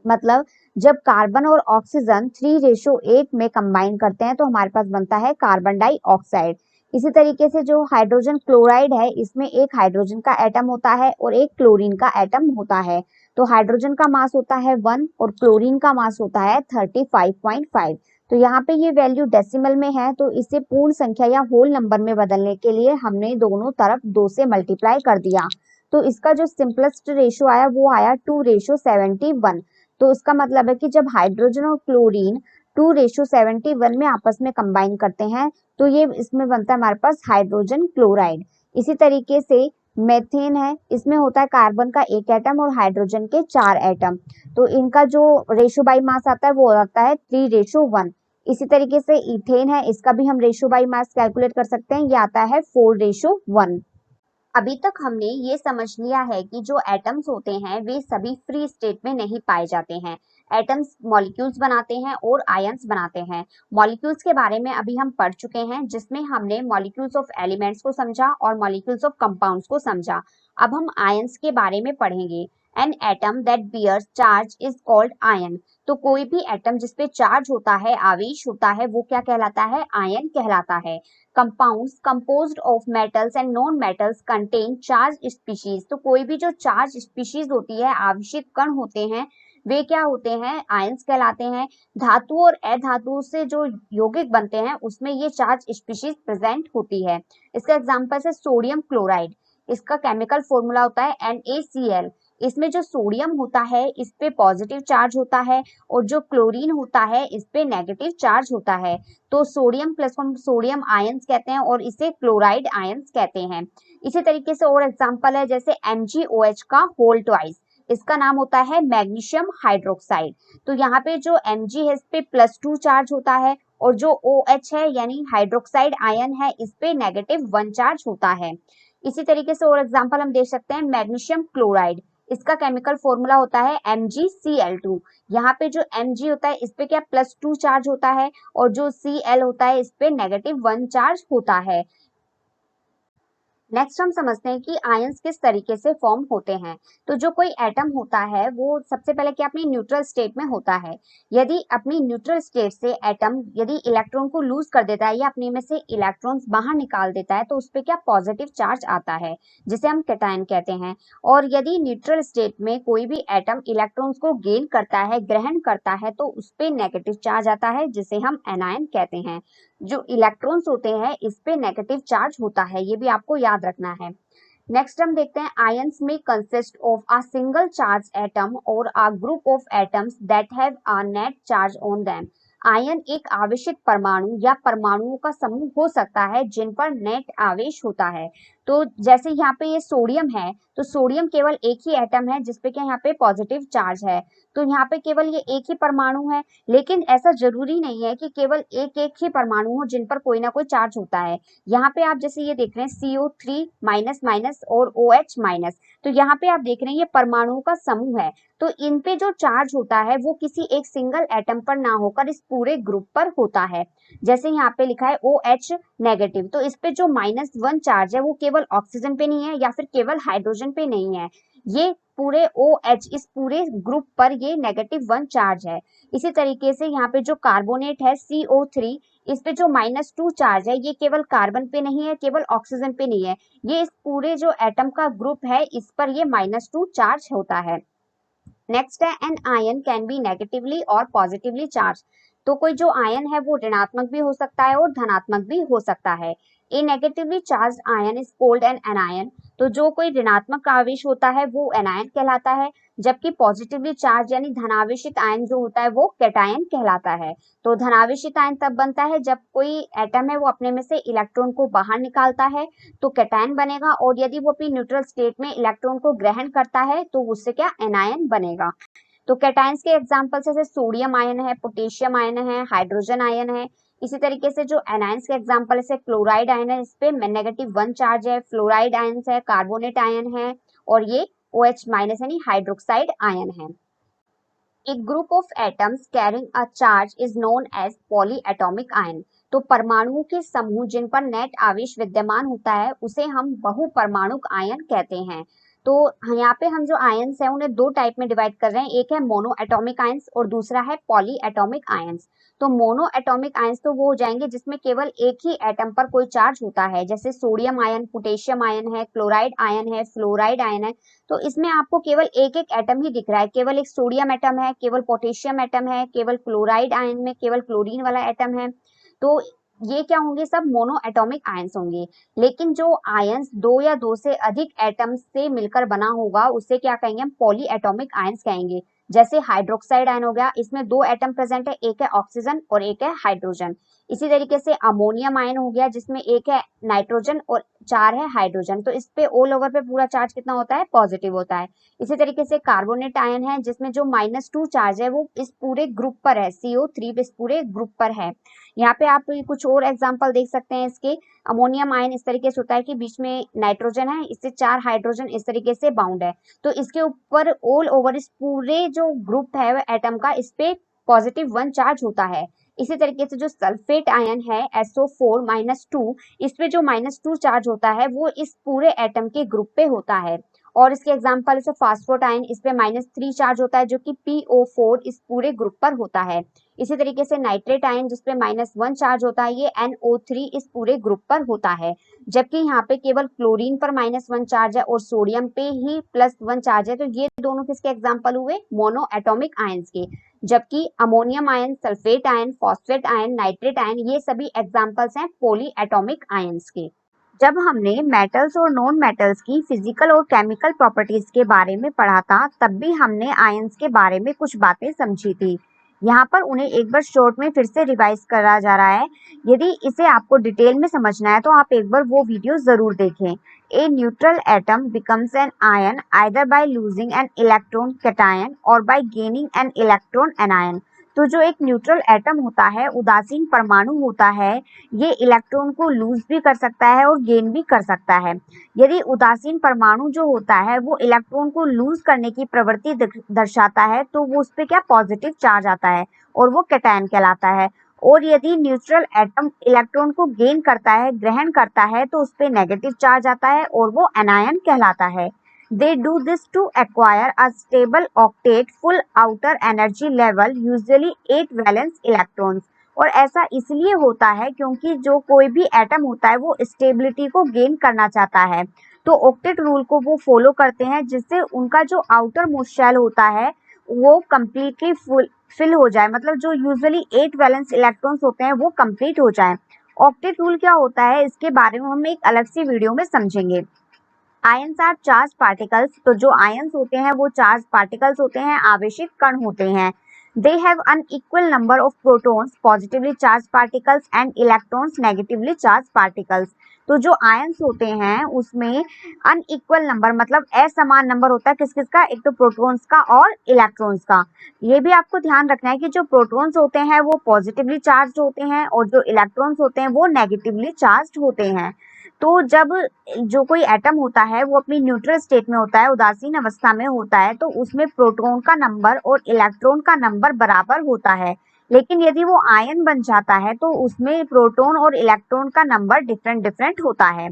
मतलब जब कार्बन और ऑक्सीजन 3:8 में कंबाइन करते हैं तो हमारे पास बनता है कार्बन डाइऑक्साइड। इसी तरीके से जो हाइड्रोजन क्लोराइड है इसमें एक हाइड्रोजन का एटम होता है और एक क्लोरीन का एटम होता है। तो हाइड्रोजन का मास होता है 1 और क्लोरीन का मास होता है 35.5। तो यहाँ पे ये वैल्यू डेसिमल में है तो इसे पूर्ण संख्या या होल नंबर में बदलने के लिए हमने दोनों तरफ 2 से मल्टीप्लाई कर दिया। तो इसका जो सिंपलेस्ट रेशियो आया वो आया 2:71। तो इसका मतलब है कि जब हाइड्रोजन और क्लोरीन 2:71 में आपस में कंबाइन करते हैं तो ये इसमें बनता है हमारे पास हाइड्रोजन क्लोराइड। इसी तरीके से मेथेन है, इसमें होता है कार्बन का 1 एटम और हाइड्रोजन के 4 एटम। तो इनका जो रेशियो बाई मास आता है वो आता है 3:1। इसी तरीके से इथेन है, इसका भी हम रेशियो बाई मास कैलकुलेट कर सकते हैं, ये आता है 4:1। अभी तक हमने ये समझ लिया है कि जो एटम्स होते हैं वे सभी फ्री स्टेट में नहीं पाए जाते हैं। एटम्स मॉलिक्यूल्स बनाते हैं और आयंस बनाते हैं। मॉलिक्यूल्स के बारे में अभी हम पढ़ चुके हैं जिसमें हमने मॉलिक्यूल्स ऑफ एलिमेंट्स को समझा और मॉलिक्यूल्स ऑफ कंपाउंड्स को समझा। अब हम आयंस के बारे में पढ़ेंगे। An atom that bears charge is called ion. तो कोई भी एटम जिसपे चार्ज होता है, आवेश होता है, वो क्या कहलाता है? आयन कहलाता है। Compounds composed of metals and non-metals contain charged species। तो कोई भी जो चार्ज स्पीशीज होती है, आवेशित कण होते हैं, वे क्या होते हैं? आयंस कहलाते हैं। धातु और अधातु से जो यौगिक बनते हैं उसमें ये चार्ज स्पीशीज प्रेजेंट होती है। इसका एग्जांपल है सोडियम क्लोराइड। इसका केमिकल फॉर्मूला होता है NaCl। इसमें जो सोडियम होता है इस पे पॉजिटिव चार्ज होता है और जो क्लोरीन होता है इस पे नेगेटिव चार्ज होता है। तो सोडियम प्लस को हम सोडियम आयंस कहते हैं और इसे क्लोराइड आयंस कहते हैं। इसी तरीके से और एग्जांपल है जैसे MgOH का होल ट्वाइस, इसका नाम होता है मैग्नीशियम हाइड्रोक्साइड। तो यहाँ पे जो Mg है इस पे +2 चार्ज होता है और जो OH है यानी हाइड्रोक्साइड आयन है इस पे -1 चार्ज होता है। इसी तरीके से और एग्जांपल हम देख सकते हैं मैग्नीशियम क्लोराइड। इसका केमिकल फॉर्मूला होता है MgCl2। यहाँ पे जो Mg होता है इस पे क्या +2 चार्ज होता है और जो Cl होता है इस पे -1 चार्ज होता है। नेक्स्ट हम समझते हैं कि आयंस किस तरीके से फॉर्म होते हैं। तो जो कोई एटम होता है वो सबसे पहले क्या अपनी न्यूट्रल स्टेट में होता है। यदि अपनी न्यूट्रल स्टेट से एटम यदि इलेक्ट्रॉन को लूज कर देता है या अपने में से इलेक्ट्रॉन्स बाहर निकाल देता है तो उस पर क्या पॉजिटिव चार्ज आता है जिसे हम कैटायन कहते हैं। और यदि न्यूट्रल स्टेट में कोई भी एटम इलेक्ट्रॉन्स को गेन करता है, ग्रहण करता है, तो उस पर नेगेटिव चार्ज आता है जिसे हम एनायन कहते हैं। जो इलेक्ट्रॉन्स होते हैं इस पे नेगेटिव चार्ज होता है, ये भी आपको याद रखना है। नेक्स्ट हम देखते हैं आयंस में consist of a single charge atom or a group of atoms that have a net charge on them. Ion एक आवेशित परमाणु या परमाणुओं का समूह हो सकता है जिन पर नेट आवेश होता है। तो जैसे यहाँ पे ये सोडियम है तो सोडियम केवल एक ही एटम है जिसपे क्या यहाँ पे पॉजिटिव चार्ज है। तो यहाँ पे केवल ये एक ही परमाणु है, लेकिन ऐसा जरूरी नहीं है कि केवल एक एक ही परमाणु हो जिन पर कोई ना कोई चार्ज होता है। यहाँ पे आप जैसे ये देख रहे हैं CO3- और OH-। तो यहाँ पे आप देख रहे हैं ये परमाणुओं का समूह है। तो इन पे जो चार्ज होता है वो किसी एक सिंगल एटम पर ना होकर इस पूरे ग्रुप पर होता है। जैसे यहाँ पे लिखा है OH-, तो इस पे जो -1 चार्ज है वो केवल ऑक्सीजन पे नहीं है या फिर केवल हाइड्रोजन पे नहीं है, ये पूरे OH इस पूरे ग्रुप पर ये -1 चार्ज है। इसी तरीके से यहाँ पे जो कार्बोनेट है CO3, इस पे जो -2 चार्ज है ये केवल कार्बन पे नहीं है, केवल ऑक्सीजन पे नहीं है, ये इस पूरे जो एटम का ग्रुप है इस पर ये -2 चार्ज होता है। नेक्स्ट है an ion can be negatively और पॉजिटिवली चार्ज। तो कोई जो आयन है वो ऋणात्मक भी हो सकता है और धनात्मक भी हो सकता है। A negatively charged ion is called an anion. तो जो कोई ऋणात्मक आवेश होता है वो एनायन कहलाता है, जबकि पॉजिटिवली चार्ज यानी धनावेशित आयन जो होता है वो कैटायन कहलाता है। तो धनावेशित आयन तब बनता है जब कोई एटम है वो अपने में से इलेक्ट्रॉन को बाहर निकालता है तो कैटायन बनेगा, और यदि वो अपनी न्यूट्रल स्टेट में इलेक्ट्रॉन को ग्रहण करता है तो उससे क्या एनायन बनेगा। तो कैटायंस के एग्जांपल्स जैसे सोडियम आयन है, पोटेशियम आयन है, हाइड्रोजन आयन है। इसी तरीके से जो एनायंस के एग्जांपल जैसे क्लोराइड आयन है, इस पे -1 चार्ज है, फ्लोराइड आयन है, कार्बोनेट आयन है और ये OH- यानी हाइड्रोक्साइड आयन है। एक group of atoms carrying a charge is known as polyatomic ion. तो परमाणुओं के समूह जिन पर नेट आवेश विद्यमान होता है उसे हम बहुपरमाणुक आयन कहते हैं। तो यहाँ पे हम जो आयन्स हैं उन्हें दो टाइप में डिवाइड कर रहे हैं, एक है मोनो एटॉमिक आयन्स और दूसरा है पॉली एटॉमिक आयन्स। तो मोनो एटॉमिक आयन्स तो वो हो जाएंगे जिसमें केवल एक ही एटम पर कोई चार्ज होता है, जैसे सोडियम आयन, पोटेशियम आयन है, क्लोराइड आयन है, फ्लोराइड आयन है। तो इसमें आपको केवल एक एक एटम ही दिख रहा है, केवल एक सोडियम एटम है, केवल पोटेशियम एटम है, केवल क्लोराइड आयन में केवल क्लोरीन वाला एटम है। तो ये क्या होंगे, सब मोनो एटॉमिक आयन्स होंगे। लेकिन जो आयन्स दो या दो से अधिक एटम्स से मिलकर बना होगा उसे क्या कहेंगे, हम पॉली एटॉमिक आयन्स कहेंगे। जैसे हाइड्रोक्साइड आयन हो गया, इसमें दो एटम प्रेजेंट है, एक है ऑक्सीजन और एक है हाइड्रोजन। इसी तरीके से अमोनियम आयन हो गया जिसमें एक है नाइट्रोजन और चार है हाइड्रोजन। तो इस पे ऑल ओवर पे पूरा चार्ज कितना होता है, पॉजिटिव होता है। इसी तरीके से कार्बोनेट आयन है जिसमें जो -2 चार्ज है वो इस पूरे ग्रुप पर है, CO3 इस पूरे ग्रुप पर है। यहाँ पे आप कुछ और एग्जांपल देख सकते हैं इसके। अमोनियम आयन इस तरीके से होता है कि बीच में नाइट्रोजन है, इससे 4 हाइड्रोजन इस तरीके से बाउंड है। तो इसके ऊपर ऑल ओवर इस पूरे जो ग्रुप है एटम का, इस पे +1 चार्ज होता है। इसी तरीके से जो सल्फेट आयन है SO4-2, इस पे जो -2 चार्ज होता है वो इस पूरे एटम के ग्रुप पे होता है। और इसके एग्जांपल जैसे फास्फोट आयन, इस पे -3 चार्ज होता है जो कि PO4 इस पूरे ग्रुप पर होता है। इसी तरीके से नाइट्रेट आयन जिसपे -1 चार्ज होता है, ये NO3 इस पूरे ग्रुप पर होता है। जबकि यहाँ पे केवल क्लोरीन पर -1 चार्ज है और सोडियम पे ही +1 चार्ज है। तो ये दोनों किसके एग्जाम्पल हुए, मोनो एटॉमिक आयन्स के। जबकि ammonium ion, sulphate ion, phosphate ion, nitrate ion, ये सभी एग्जाम्पल्स हैं पॉली एटॉमिक आयन्स के। जब हमने मेटल्स और नॉन मेटल्स की फिजिकल और केमिकल प्रॉपर्टीज के बारे में पढ़ा था तब भी हमने आयन्स के बारे में कुछ बातें समझी थी। यहाँ पर उन्हें एक बार शॉर्ट में फिर से रिवाइज करा जा रहा है। यदि इसे आपको डिटेल में समझना है तो आप एक बार वो वीडियो जरूर देखें। A neutral atom becomes an ion either by losing an electron cation or by gaining an electron anion. तो जो एक न्यूट्रल एटम होता है, उदासीन परमाणु होता है, ये इलेक्ट्रॉन को लूज भी कर सकता है और गेन भी कर सकता है। यदि उदासीन परमाणु जो होता है वो इलेक्ट्रॉन को लूज करने की प्रवृत्ति दर्शाता है तो वो उस पर क्या पॉजिटिव चार्ज आता है और वो कैटायन कहलाता है। और यदि न्यूट्रल एटम इलेक्ट्रॉन को गेन करता है, ग्रहण करता है, तो उस पर नेगेटिव चार्ज आता है और वो एनायन कहलाता है। They do this to acquire a stable octet full outer energy level, usually 8 valence electrons। और ऐसा इसलिए होता है क्योंकि जो कोई भी एटम होता है वो स्टेबिलिटी को गेन करना चाहता है, तो ऑक्टेट रूल को वो फॉलो करते हैं जिससे उनका जो आउटर मोस्ट शेल होता है वो कम्प्लीटली फिल हो जाए, मतलब जो यूजुअली 8 वैलेंस इलेक्ट्रॉन्स होते हैं वो कंप्लीट हो जाए। ऑक्टेट रूल क्या होता है इसके बारे में हम एक अलग सी वीडियो में समझेंगे। Ions are charge particles. तो जो आयंस होते हैं वो चार्ज पार्टिकल्स होते हैं, आवेशित कण होते हैं। They have unequal number of protons positively charge particles and electrons negatively charge particles. तो जो आयंस होते हैं उसमें अनइक्वल नंबर मतलब असमान नंबर होता है, किस किस का, एक तो प्रोटॉन्स का और इलेक्ट्रॉन्स का। ये भी आपको ध्यान रखना है कि जो प्रोटॉन्स होते हैं वो पॉजिटिवली चार्ज होते हैं और जो इलेक्ट्रॉन्स होते हैं वो नेगेटिवली चार्ज होते हैं। तो जब जो कोई एटम होता है वो अपनी न्यूट्रल स्टेट में होता है, उदासीन अवस्था में होता है, तो उसमें प्रोटॉन का नंबर और इलेक्ट्रॉन का नंबर बराबर होता है। लेकिन यदि वो आयन बन जाता है तो उसमें प्रोटॉन और इलेक्ट्रॉन का नंबर डिफरेंट डिफरेंट होता है।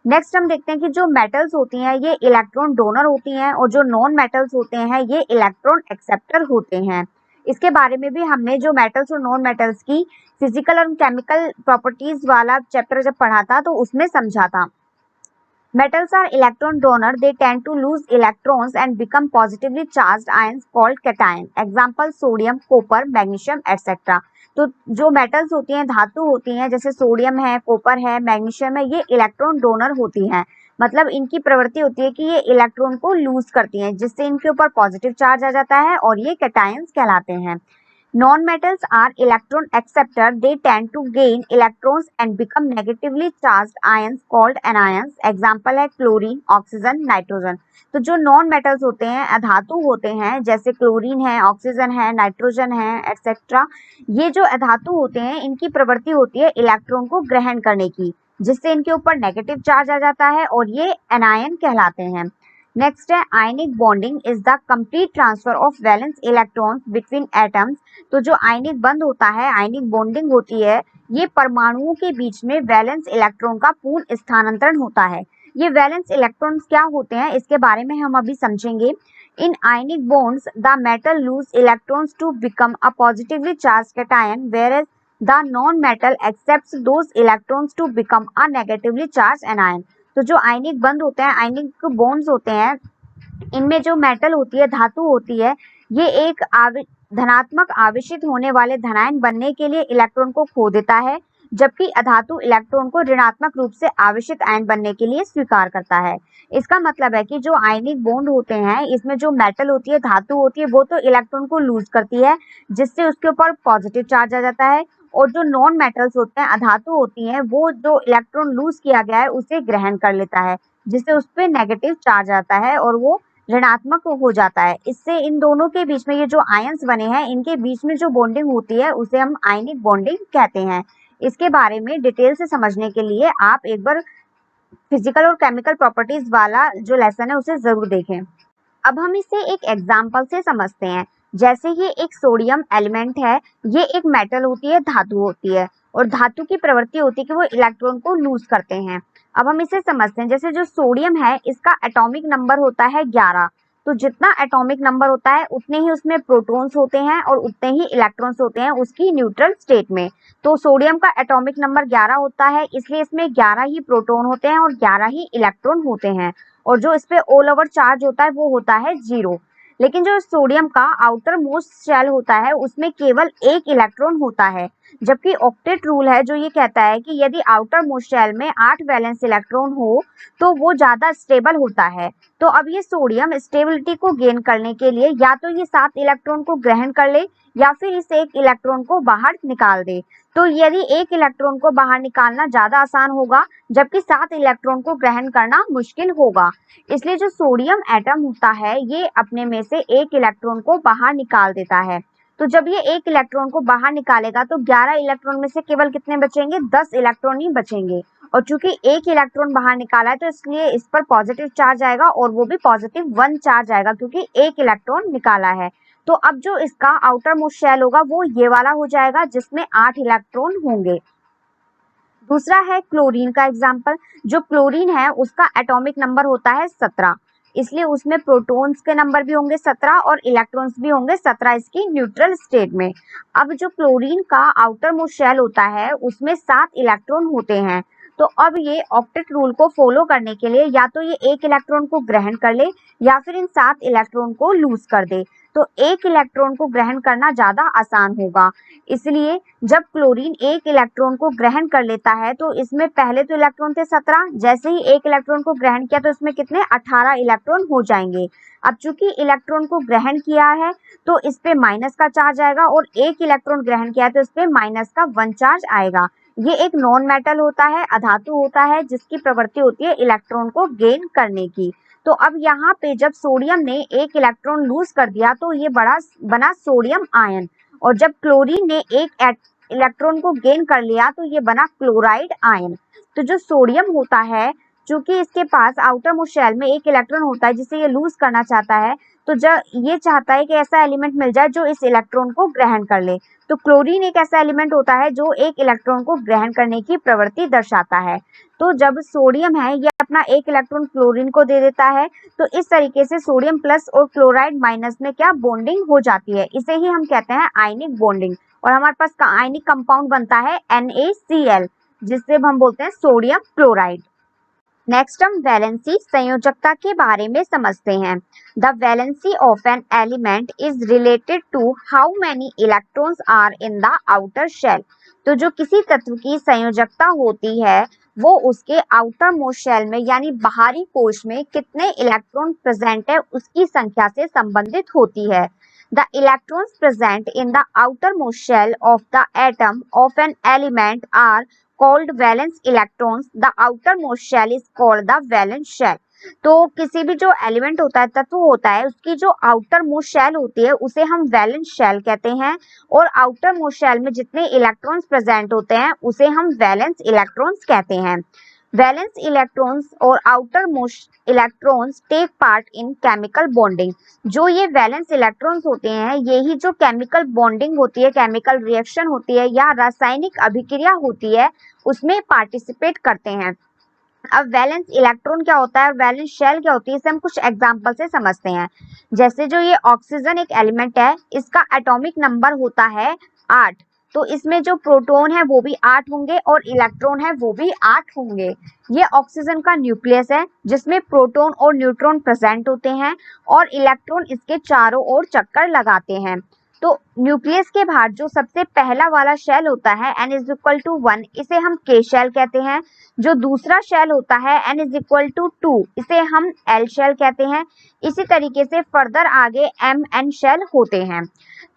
नेक्स्ट हम देखते हैं कि जो मेटल्स होती हैं ये इलेक्ट्रॉन डोनर होती हैं और जो नॉन मेटल्स होते हैं ये इलेक्ट्रॉन एक्सेप्टर होते हैं। इसके बारे में भी हमने जो मेटल्स और नॉन मेटल्स की फिजिकल और केमिकल प्रॉपर्टीज वाला चैप्टर जब पढ़ा था तो उसमें समझा था। Metals are electron donor. They tend to lose electrons and become positively charged ions called cation. Example sodium, copper, magnesium, etc. तो जो मेटल्स होती हैं, धातु होती हैं, जैसे सोडियम है, कॉपर है, मैग्नीशियम है, ये इलेक्ट्रॉन डोनर होती हैं। मतलब इनकी प्रवृत्ति होती है कि ये इलेक्ट्रॉन को लूज करती हैं जिससे इनके ऊपर पॉजिटिव चार्ज आ जाता है और ये कैटायंस कहलाते हैं। Non-metals are electron acceptor. They tend to gain electrons and become negatively charged ions called anions. Example है क्लोरीन, ऑक्सीजन, नाइट्रोजन। तो जो नॉन मेटल्स होते हैं, अधातु होते हैं, जैसे क्लोरीन है, ऑक्सीजन है, नाइट्रोजन है, एक्सेट्रा, ये जो अधातु होते हैं इनकी प्रवृत्ति होती है इलेक्ट्रॉन को ग्रहण करने की, जिससे इनके ऊपर नेगेटिव चार्ज आ जाता है और ये एनायन कहलाते हैं। नेक्स्ट है ionic bonding is the complete transfer of valence electrons between atoms. तो जो आयनिक बंध होता है, आयनिक बॉन्डिंग होती है, ये परमाणुओं के बीच में वैलेंस इलेक्ट्रॉन का पूर्ण स्थानांतरण होता है। ये वैलेंस इलेक्ट्रॉन्स क्या होते हैं इसके बारे में हम अभी समझेंगे। इन आयनिक bonds the metal lose electrons to become a positively charged cation, whereas the non-metal accepts those electrons to become a negatively charged anion। तो जो आयनिक बंध होते हैं, आयनिक bonds होते हैं, इनमें जो मेटल होती है, धातु होती है, ये एक धनात्मक आवेशित होने वाले धनायन बनने के लिए इलेक्ट्रॉन को खो देता है, जबकि अधातु इलेक्ट्रॉन को ऋणात्मक रूप से आवेशित आयन बनने के लिए स्वीकार करता है। इसका मतलब है कि जो आयनिक बॉन्ड होते हैं, इसमें जो मेटल होती है, धातु होती है, वो तो इलेक्ट्रॉन को लूज करती है, जिससे उसके ऊपर पॉजिटिव चार्ज आ जाता है, और जो नॉन मेटल्स होते हैं, अधातु होती हैं, वो जो इलेक्ट्रॉन लूज किया गया है उसे ग्रहण कर लेता है, जिससे उस पर नेगेटिव चार्ज आता है और वो ऋणात्मक हो जाता है। इससे इन दोनों के बीच में ये जो आयंस बने हैं, इनके बीच में जो बॉन्डिंग होती है उसे हम आयनिक बॉन्डिंग कहते हैं। इसके बारे में डिटेल से समझने के लिए आप एक बार फिजिकल और केमिकल प्रॉपर्टीज वाला जो लेसन है उसे जरूर देखें। अब हम इसे एक एग्जाम्पल से समझते हैं। जैसे ये एक सोडियम एलिमेंट है, ये एक मेटल होती है, धातु होती है, और धातु की प्रवृत्ति होती है कि वो इलेक्ट्रॉन को लूज करते हैं। अब हम इसे समझते हैं। जैसे जो सोडियम है, इसका एटॉमिक नंबर होता है 11। तो जितना एटॉमिक नंबर होता है उतने ही उसमें प्रोटॉन्स होते हैं और उतने ही इलेक्ट्रॉन्स होते हैं उसकी न्यूट्रल स्टेट में। तो सोडियम का एटॉमिक नंबर 11 होता है, इसलिए इसमें 11 ही प्रोटॉन होते हैं और 11 ही इलेक्ट्रॉन होते हैं, और जो इस पे ऑल ओवर चार्ज होता है वो होता है 0। लेकिन जो सोडियम का आउटर मोस्ट शेल होता है उसमें केवल एक इलेक्ट्रॉन होता है, जबकि ऑक्टेट रूल है जो ये कहता है कि यदि आउटर मोस्ट शेल में 8 वैलेंस इलेक्ट्रॉन हो तो वो ज्यादा स्टेबल होता है। तो अब ये सोडियम स्टेबिलिटी को गेन करने के लिए या तो ये 7 इलेक्ट्रॉन को ग्रहण कर ले या फिर इस एक इलेक्ट्रॉन को बाहर निकाल दे। तो यदि एक इलेक्ट्रॉन को बाहर निकालना ज्यादा आसान होगा, जबकि 7 इलेक्ट्रॉन को ग्रहण करना मुश्किल होगा। इसलिए जो सोडियम एटम होता है ये अपने में से एक इलेक्ट्रॉन को बाहर निकाल देता है। तो जब ये एक इलेक्ट्रॉन को बाहर निकालेगा तो 11 इलेक्ट्रॉन में से केवल कितने बचेंगे? 10 इलेक्ट्रॉन ही बचेंगे। और चूंकि एक इलेक्ट्रॉन बाहर निकाला है तो इसलिए इस पर पॉजिटिव चार्ज आएगा, और वो भी +1 चार्ज आएगा क्योंकि एक इलेक्ट्रॉन निकाला है। तो अब जो इसका आउटर मोस्ट शेल होगा वो ये वाला हो जाएगा जिसमें 8 इलेक्ट्रॉन होंगे। दूसरा है क्लोरीन का एग्जाम्पल। जो क्लोरीन है उसका एटॉमिक नंबर होता है 17, इसलिए उसमें प्रोटॉन्स के नंबर भी होंगे 17 और इलेक्ट्रॉन्स भी होंगे 17 इसकी न्यूट्रल स्टेट में। अब जो क्लोरीन का आउटर मोस्ट शेल होता है उसमें 7 इलेक्ट्रॉन होते हैं। तो अब ये ऑक्टेट रूल को फॉलो करने के लिए या तो ये एक इलेक्ट्रॉन को ग्रहण कर ले या फिर इन 7 इलेक्ट्रॉन को लूज कर दे। तो एक इलेक्ट्रॉन को ग्रहण करना ज्यादा आसान होगा, इसलिए जब क्लोरीन एक इलेक्ट्रॉन को ग्रहण कर लेता है तो इसमें पहले तो इलेक्ट्रॉन थे 17, जैसे ही एक इलेक्ट्रॉन को ग्रहण किया तो इसमें कितने 18 इलेक्ट्रॉन हो जाएंगे। अब चूंकि इलेक्ट्रॉन को ग्रहण किया है तो इस पे माइनस का चार्ज आएगा, और एक इलेक्ट्रॉन ग्रहण किया तो इस पे -1 चार्ज आएगा। ये एक नॉन मेटल होता है, अधातु होता है, जिसकी प्रवृत्ति होती है इलेक्ट्रॉन को गेन करने की। तो अब यहाँ पे जब सोडियम ने एक इलेक्ट्रॉन लूज कर दिया तो ये बना सोडियम आयन, और जब क्लोरीन ने एक इलेक्ट्रॉन को गेन कर लिया तो ये बना क्लोराइड आयन। तो जो सोडियम होता है, चूंकि इसके पास आउटर मोस्ट शेल में एक इलेक्ट्रॉन होता है जिसे ये लूज करना चाहता है, तो जब ये चाहता है कि ऐसा एलिमेंट मिल जाए जो इस इलेक्ट्रॉन को ग्रहण कर ले। तो क्लोरीन एक ऐसा एलिमेंट होता है जो एक इलेक्ट्रॉन को ग्रहण करने की प्रवृत्ति दर्शाता है। तो जब सोडियम है ये अपना एक इलेक्ट्रॉन क्लोरीन को दे देता है, तो इस तरीके से सोडियम प्लस और क्लोराइड माइनस में क्या बॉन्डिंग हो जाती है। इसे ही हम कहते हैं आयनिक बॉन्डिंग, और हमारे पास आयनिक कंपाउंड बनता है NaCl, जिससे हम बोलते हैं सोडियम क्लोराइड। नेक्स्ट हम वैलेंसी संयोजकता के बारे में समझते हैं। The valency of an element is related to how many electrons are in the outer shell. तो जो किसी तत्व की संयोजकता होती है वो उसके आउटर मोस्ट शेल में यानी बाहरी कोश में कितने इलेक्ट्रॉन प्रेजेंट है उसकी संख्या से संबंधित होती है। The electrons present in the outermost shell of the atom of an element are called valence electrons. The outermost shell is called the valence shell. तो किसी भी जो एलिमेंट होता है, तत्व होता है, उसकी जो आउटर मोस्ट शेल होती है उसे हम वैलेंस शेल कहते हैं, और आउटर मोस्ट शेल में जितने इलेक्ट्रॉन्स प्रेजेंट होते हैं उसे हम वैलेंस इलेक्ट्रॉन्स कहते हैं। वैलेंस इलेक्ट्रॉन्स और outermost electrons take part in chemical bonding. जो ये वैलेंस इलेक्ट्रॉन्स होते हैं, यही जो केमिकल बॉन्डिंग होती है, केमिकल रिएक्शन होती है या रासायनिक अभिक्रिया होती है, उसमें पार्टिसिपेट करते हैं। अब वैलेंस इलेक्ट्रॉन क्या होता है और वैलेंस शेल क्या होती है, इसे हम कुछ एग्जांपल से समझते हैं। जैसे जो ये ऑक्सीजन एक एलिमेंट है, इसका एटॉमिक नंबर होता है 8, तो इसमें जो प्रोटॉन है वो भी 8 होंगे और इलेक्ट्रॉन है वो भी 8 होंगे। ये ऑक्सीजन का न्यूक्लियस है जिसमें प्रोटॉन और न्यूट्रॉन प्रेजेंट होते हैं और इलेक्ट्रॉन इसके चारों ओर चक्कर लगाते हैं। तो न्यूक्लियस के बाहर जो सबसे पहला वाला शेल होता है n=1, इसे हम k शेल कहते हैं। जो दूसरा शेल होता है n=2, इसे हम l शेल कहते हैं। इसी तरीके से फर्दर आगे mn शेल होते हैं।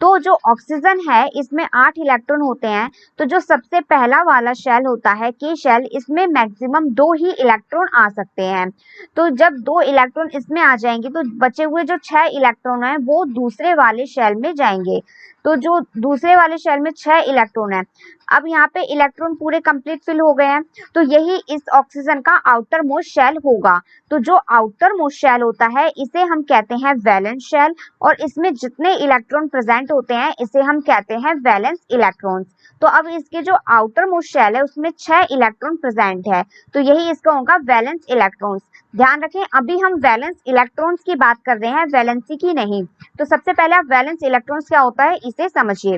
तो जो ऑक्सीजन है इसमें 8 इलेक्ट्रॉन होते हैं, तो जो सबसे पहला वाला शेल होता है k शेल, इसमें मैक्सिमम 2 ही इलेक्ट्रॉन आ सकते हैं। तो जब 2 इलेक्ट्रॉन इसमें आ जाएंगे तो बचे हुए जो 6 इलेक्ट्रॉन हैं वो दूसरे वाले शेल में जाएंगे। तो जो दूसरे वाले शेल में 6 इलेक्ट्रॉन है, अब यहाँ पे इलेक्ट्रॉन पूरे कंप्लीट फिल हो गए हैं, तो यही इस ऑक्सीजन का आउटर मोस्ट शेल होगा। तो जो आउटर मोस्ट शेल होता है इसे हम कहते हैं वैलेंस शेल, और इसमें जितने इलेक्ट्रॉन प्रेजेंट होते हैं इसे हम कहते हैं वैलेंस इलेक्ट्रॉन्स। तो अब इसके जो आउटर मोस्ट शेल है उसमें 6 इलेक्ट्रॉन प्रेजेंट है, तो यही इसका होगा वैलेंस इलेक्ट्रॉन्स। ध्यान रखें, अभी हम वैलेंस इलेक्ट्रॉन्स की बात कर रहे हैं, वैलेंसी की नहीं। तो सबसे पहले आप वैलेंस इलेक्ट्रॉन्स क्या होता है इसे समझिए।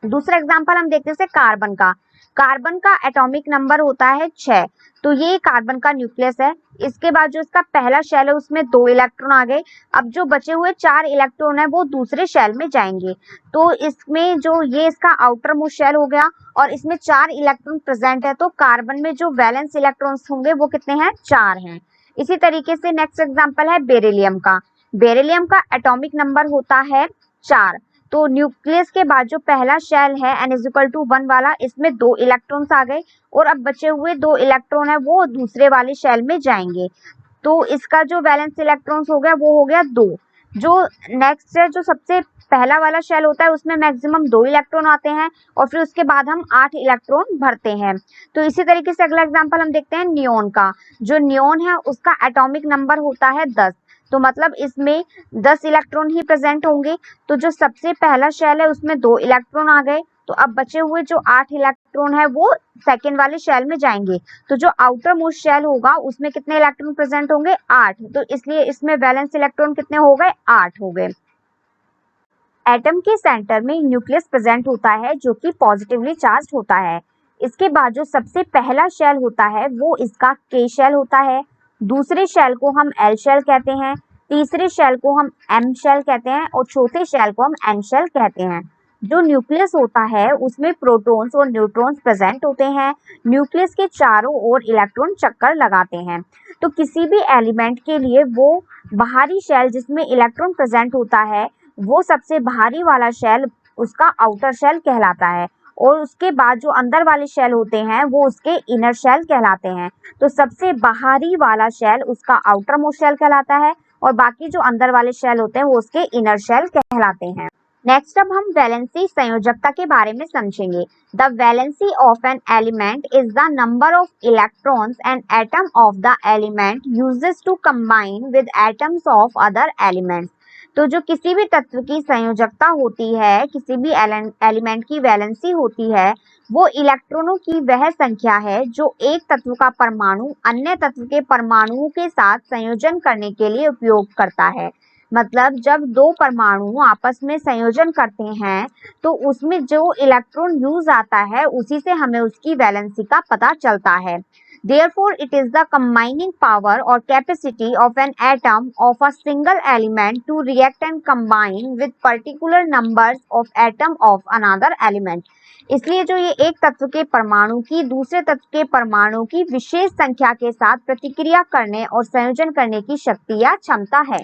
दूसरा एग्जांपल हम देखते हैं कार्बन का। कार्बन का एटॉमिक नंबर होता है 6, तो ये कार्बन का न्यूक्लियस है। इसके बाद जो इसका पहला शेल है उसमें 2 इलेक्ट्रॉन आ गए। अब जो बचे हुए 4 इलेक्ट्रॉन है वो दूसरे शेल में जाएंगे, तो इसमें जो ये इसका आउटर मोस्ट शेल हो गया और इसमें 4 इलेक्ट्रॉन प्रेजेंट है, तो कार्बन में जो वैलेंस इलेक्ट्रॉन्स होंगे वो कितने हैं, 4 हैं। इसी तरीके से नेक्स्ट एग्जांपल है बेरिलियम का। बेरिलियम का एटॉमिक नंबर होता है 4, तो न्यूक्लियस के बाद जो पहला शेल है n=1 वाला, इसमें 2 इलेक्ट्रॉन्स आ गए और अब बचे हुए 2 इलेक्ट्रॉन है वो दूसरे वाले शेल में जाएंगे, तो इसका जो वैलेंस इलेक्ट्रॉन्स हो गया वो हो गया 2। जो नेक्स्ट है, जो सबसे पहला वाला शेल होता है उसमें मैक्सिमम 2 इलेक्ट्रॉन आते हैं और फिर उसके बाद हम 8 इलेक्ट्रॉन भरते हैं। तो इसी तरीके से अगला एग्जांपल हम देखते हैं नियोन का। जो नियोन है उसका एटॉमिक नंबर होता है 10, तो मतलब इसमें 10 इलेक्ट्रॉन ही प्रेजेंट होंगे। तो जो सबसे पहला शेल है उसमें 2 इलेक्ट्रॉन आ गए, तो अब बचे हुए जो 8 इलेक्ट्रॉन है वो सेकेंड वाले शेल में जाएंगे। तो जो आउटर मोस्ट शेल होगा उसमें कितने इलेक्ट्रॉन प्रेजेंट होंगे, 8, तो इसलिए इसमें वैलेंस इलेक्ट्रॉन कितने हो गए, 8 हो गए। एटम के सेंटर में न्यूक्लियस प्रेजेंट होता है जो कि पॉजिटिवली चार्ज होता है। इसके बाद जो सबसे पहला शेल होता है वो इसका K शेल होता है। दूसरे शेल को हम L शेल कहते हैं, तीसरे शेल को हम M शेल कहते हैं और चौथे शेल को हम N शेल कहते हैं। जो न्यूक्लियस होता है उसमें प्रोटॉन्स और न्यूट्रॉन्स प्रेजेंट होते हैं। न्यूक्लियस के चारों ओर इलेक्ट्रॉन चक्कर लगाते हैं। तो किसी भी एलिमेंट के लिए वो बाहरी शेल जिसमें इलेक्ट्रॉन प्रेजेंट होता है वो सबसे बाहरी वाला शेल उसका आउटर शेल कहलाता है, और उसके बाद जो अंदर वाले शेल होते हैं वो उसके इनर शेल कहलाते हैं। तो सबसे बाहरी वाला शेल उसका आउटर मोस्ट शेल कहलाता है और बाकी जो अंदर वाले शेल होते हैं वो उसके इनर शेल कहलाते हैं। नेक्स्ट अब हम वैलेंसी संयोजकता के बारे में समझेंगे। The valency of an element is the number of electrons and atom of the element uses to combine with atoms of other elements. तो जो किसी भी तत्व की संयोजकता होती है, किसी भी एलिमेंट की वैलेंसी होती है, वो इलेक्ट्रॉनों की वह संख्या है जो एक तत्व का परमाणु अन्य तत्व के परमाणुओं के साथ संयोजन करने के लिए उपयोग करता है। मतलब जब 2 परमाणु आपस में संयोजन करते हैं तो उसमें जो इलेक्ट्रॉन यूज आता है उसी से हमें उसकी वैलेंसी का पता चलता है। Therefore, it is the combining power or capacity of an atom of a single element to react and combine with particular numbers of atom of another element. इसलिए जो ये एक तत्व के परमाणु की दूसरे तत्व के परमाणु की विशेष संख्या के साथ प्रतिक्रिया करने और संयोजन करने की शक्ति या क्षमता है।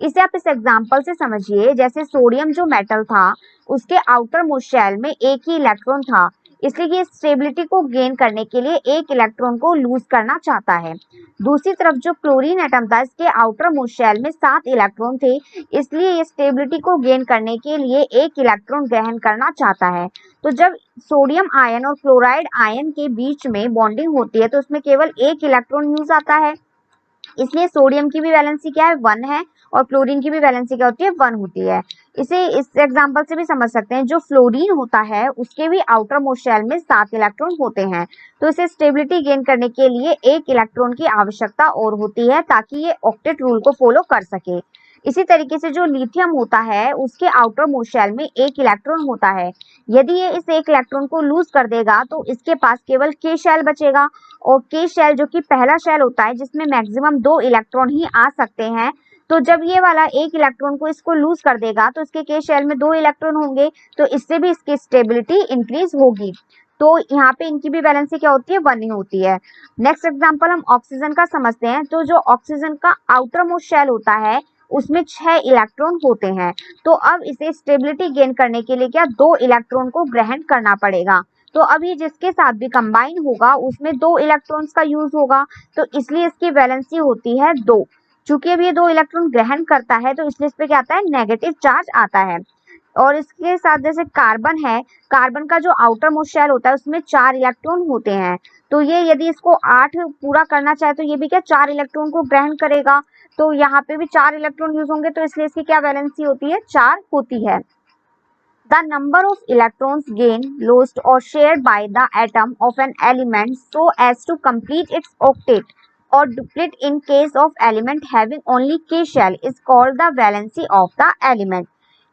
इसे आप इस एग्जाम्पल से समझिए। जैसे सोडियम जो मेटल था उसके आउटर मोस्ट शेल में एक ही इलेक्ट्रॉन था, इसलिए ये स्टेबिलिटी को गेन करने के लिए एक इलेक्ट्रॉन को लूज करना चाहता है। दूसरी तरफ जो क्लोरीन एटम था, इसके आउटर मोस्ट शेल में 7 इलेक्ट्रॉन थे, इसलिए ये स्टेबिलिटी को गेन करने के लिए एक इलेक्ट्रॉन ग्रहण करना चाहता है। तो जब सोडियम आयन और क्लोराइड आयन के बीच में बॉन्डिंग होती है तो उसमें केवल एक इलेक्ट्रॉन यूज आता है, इसलिए सोडियम की भी वैलेंसी क्या है, 1 है, और क्लोरीन की भी वैलेंसी क्या होती है, 1 होती है। इसे इस एग्जांपल से भी समझ सकते हैं, जो फ्लोरीन होता है उसके भी आउटर मोस्ट शेल में 7 इलेक्ट्रॉन होते हैं, तो इसे स्टेबिलिटी गेन करने के लिए एक इलेक्ट्रॉन की आवश्यकता और होती है ताकि ये ऑक्टेट रूल को फॉलो कर सके। इसी तरीके से जो लिथियम होता है उसके आउटर मोस्ट शेल में एक इलेक्ट्रॉन होता है, यदि ये इस एक इलेक्ट्रॉन को लूज कर देगा तो इसके पास केवल के शेल बचेगा, और के शेल जो कि पहला शेल होता है जिसमें मैक्सिमम 2 इलेक्ट्रॉन ही आ सकते हैं, तो जब ये वाला एक इलेक्ट्रॉन को इसको लूज कर देगा तो इसके के शेल में 2 इलेक्ट्रॉन होंगे, तो इससे भी इसकी स्टेबिलिटी इंक्रीज होगी। तो यहाँ पे इनकी भी वैलेंसी क्या होती है, 1 ही होती है। नेक्स्ट एग्जांपल हम ऑक्सीजन का समझते हैं। तो जो ऑक्सीजन का आउटर मोस्ट शेल होता है उसमें 6 इलेक्ट्रॉन होते हैं, तो अब इसे स्टेबिलिटी गेन करने के लिए क्या 2 इलेक्ट्रॉन को ग्रहण करना पड़ेगा। तो अब ये जिसके साथ भी कंबाइन होगा उसमें 2 इलेक्ट्रॉन्स का यूज होगा, तो इसलिए इसकी वैलेंसी होती है 2। चूंकि अब ये 2 इलेक्ट्रॉन ग्रहण करता है तो इसलिए इस पे क्या आता है, नेगेटिव चार्ज आता है। और इसके साथ जैसे कार्बन है, कार्बन का जो आउटर मोस्ट शेल होता है उसमें 4 इलेक्ट्रॉन होते हैं, तो ये यदि इसको 8 पूरा करना चाहे तो ये भी क्या 4 इलेक्ट्रॉन को ग्रहण करेगा, तो यहाँ पे भी 4 इलेक्ट्रॉन यूज होंगे, तो इसलिए इसकी क्या वैलेंसी होती है, 4 होती है। The number of electrons gained, lost or shared by the atom of an element so as to complete its octet or duplet in case of element having only k shell is called the valency of the element.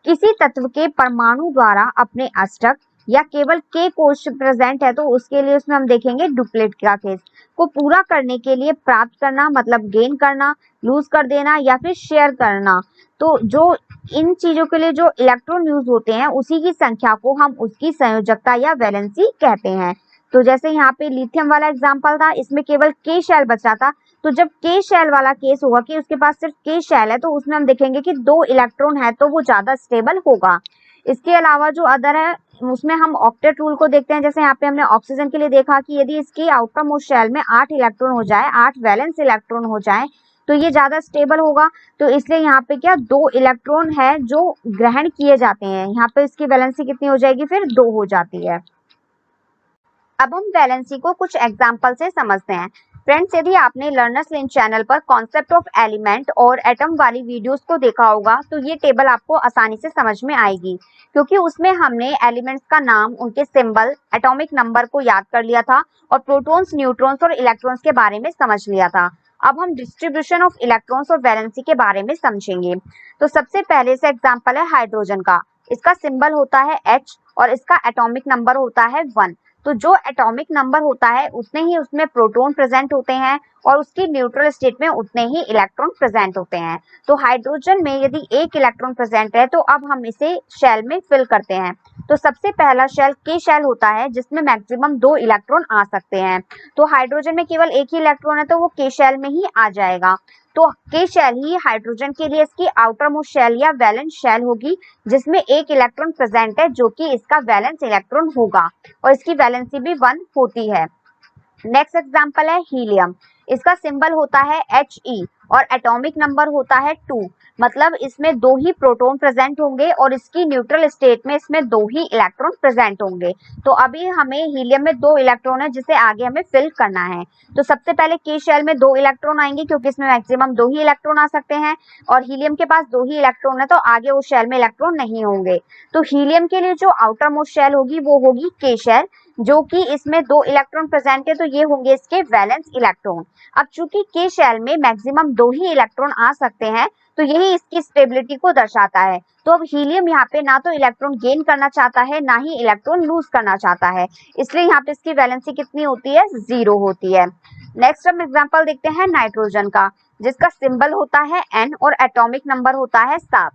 किसी तत्व के परमाणु द्वारा अपने अष्टक या केवल के कोश प्रेजेंट है तो उसके लिए उसमें हम देखेंगे डुप्लेट का केस को पूरा करने के लिए प्राप्त करना मतलब गेन करना, लूज कर देना या फिर शेयर करना। तो जो इन चीजों के लिए जो इलेक्ट्रॉन यूज होते हैं उसी की संख्या को हम उसकी संयोजकता या वैलेंसी कहते हैं। तो जैसे यहाँ पे लिथियम वाला एग्जांपल था, इसमें केवल के शेल बचा था, तो जब के शेल वाला केस होगा कि उसके पास सिर्फ के शेल है तो उसमें हम देखेंगे कि 2 इलेक्ट्रॉन है तो वो ज्यादा स्टेबल होगा। इसके अलावा जो अदर है उसमें हम ऑक्टेट रूल को देखते हैं। जैसे यहाँ पे हमने ऑक्सीजन के लिए देखा कि यदि इसकी आउटर मोस्ट शेल में 8 इलेक्ट्रॉन हो जाए, 8 वैलेंस इलेक्ट्रॉन हो जाए तो ये ज्यादा स्टेबल होगा, तो इसलिए यहाँ पे क्या 2 इलेक्ट्रॉन है जो ग्रहण किए जाते हैं, यहाँ पे इसकी वैलेंसी कितनी हो जाएगी, फिर 2 हो जाती है। अब हम वैलेंसी को कुछ एग्जाम्पल से समझते हैं। फ्रेंड्स, यदि आपने लर्नर्स लैंड चैनल पर कॉन्सेप्ट ऑफ एलिमेंट और एटम वाली वीडियोस को देखा होगा तो ये टेबल आपको आसानी से समझ में आएगी, क्योंकि उसमें हमने एलिमेंट्स का नाम, उनके सिंबल, एटॉमिक नंबर को याद कर लिया था और प्रोटॉन्स, न्यूट्रॉन्स और इलेक्ट्रॉन्स के बारे में समझ लिया था। अब हम डिस्ट्रीब्यूशन ऑफ इलेक्ट्रॉन्स और वैलेंसी के बारे में समझेंगे। तो सबसे पहले से एग्जाम्पल है हाइड्रोजन का। इसका सिंबल होता है H और इसका एटॉमिक नंबर होता है 1। तो जो एटॉमिक नंबर होता है उतने ही उसमें प्रोटॉन प्रेजेंट होते हैं और उसकी न्यूट्रल स्टेट में उतने ही इलेक्ट्रॉन प्रेजेंट होते हैं। तो हाइड्रोजन में यदि 1 इलेक्ट्रॉन प्रेजेंट है तो अब हम इसे शेल में फिल करते हैं। तो सबसे पहला शेल के शेल होता है जिसमें मैक्सिमम 2 इलेक्ट्रॉन आ सकते हैं। तो हाइड्रोजन में केवल 1 ही इलेक्ट्रॉन है तो वो के शेल में ही आ जाएगा। तो के शेल ही हाइड्रोजन के लिए इसकी आउटर मोस्ट शेल या वैलेंस शेल होगी जिसमें 1 इलेक्ट्रॉन प्रेजेंट है जो कि इसका वैलेंस इलेक्ट्रॉन होगा और इसकी वैलेंसी भी 1 होती है। नेक्स्ट एग्जांपल है हीलियम। इसका सिंबल होता है He और एटॉमिक नंबर होता है 2। मतलब इसमें 2 ही प्रोटॉन प्रेजेंट होंगे और इसकी न्यूट्रल स्टेट में इसमें 2 ही इलेक्ट्रॉन प्रेजेंट होंगे। तो अभी हमें हीलियम में 2 इलेक्ट्रॉन है जिसे आगे हमें फिल करना है। तो सबसे पहले के शेल में 2 इलेक्ट्रॉन आएंगे क्योंकि इसमें मैक्सिमम 2 ही इलेक्ट्रॉन आ सकते हैं और हीलियम के पास 2 ही इलेक्ट्रॉन है तो आगे उस शेल में इलेक्ट्रॉन नहीं होंगे। तो हीलियम के लिए जो आउटर मोस्ट शेल होगी वो होगी के शेल, जो कि इसमें 2 इलेक्ट्रॉन प्रेजेंट है तो ये होंगे इसके वैलेंस इलेक्ट्रॉन। अब चूंकि के शेल में मैक्सिमम 2 ही इलेक्ट्रॉन आ सकते हैं तो यही इसकी स्टेबिलिटी को दर्शाता है। तो अब हीलियम यहाँ पे ना तो इलेक्ट्रॉन गेन करना चाहता है ना ही इलेक्ट्रॉन लूज करना चाहता है, इसलिए यहाँ पे इसकी वैलेंसी कितनी होती है, 0 होती है। नेक्स्ट हम एग्जांपल देखते हैं नाइट्रोजन का, जिसका सिंबल होता है N और एटॉमिक नंबर होता है 7।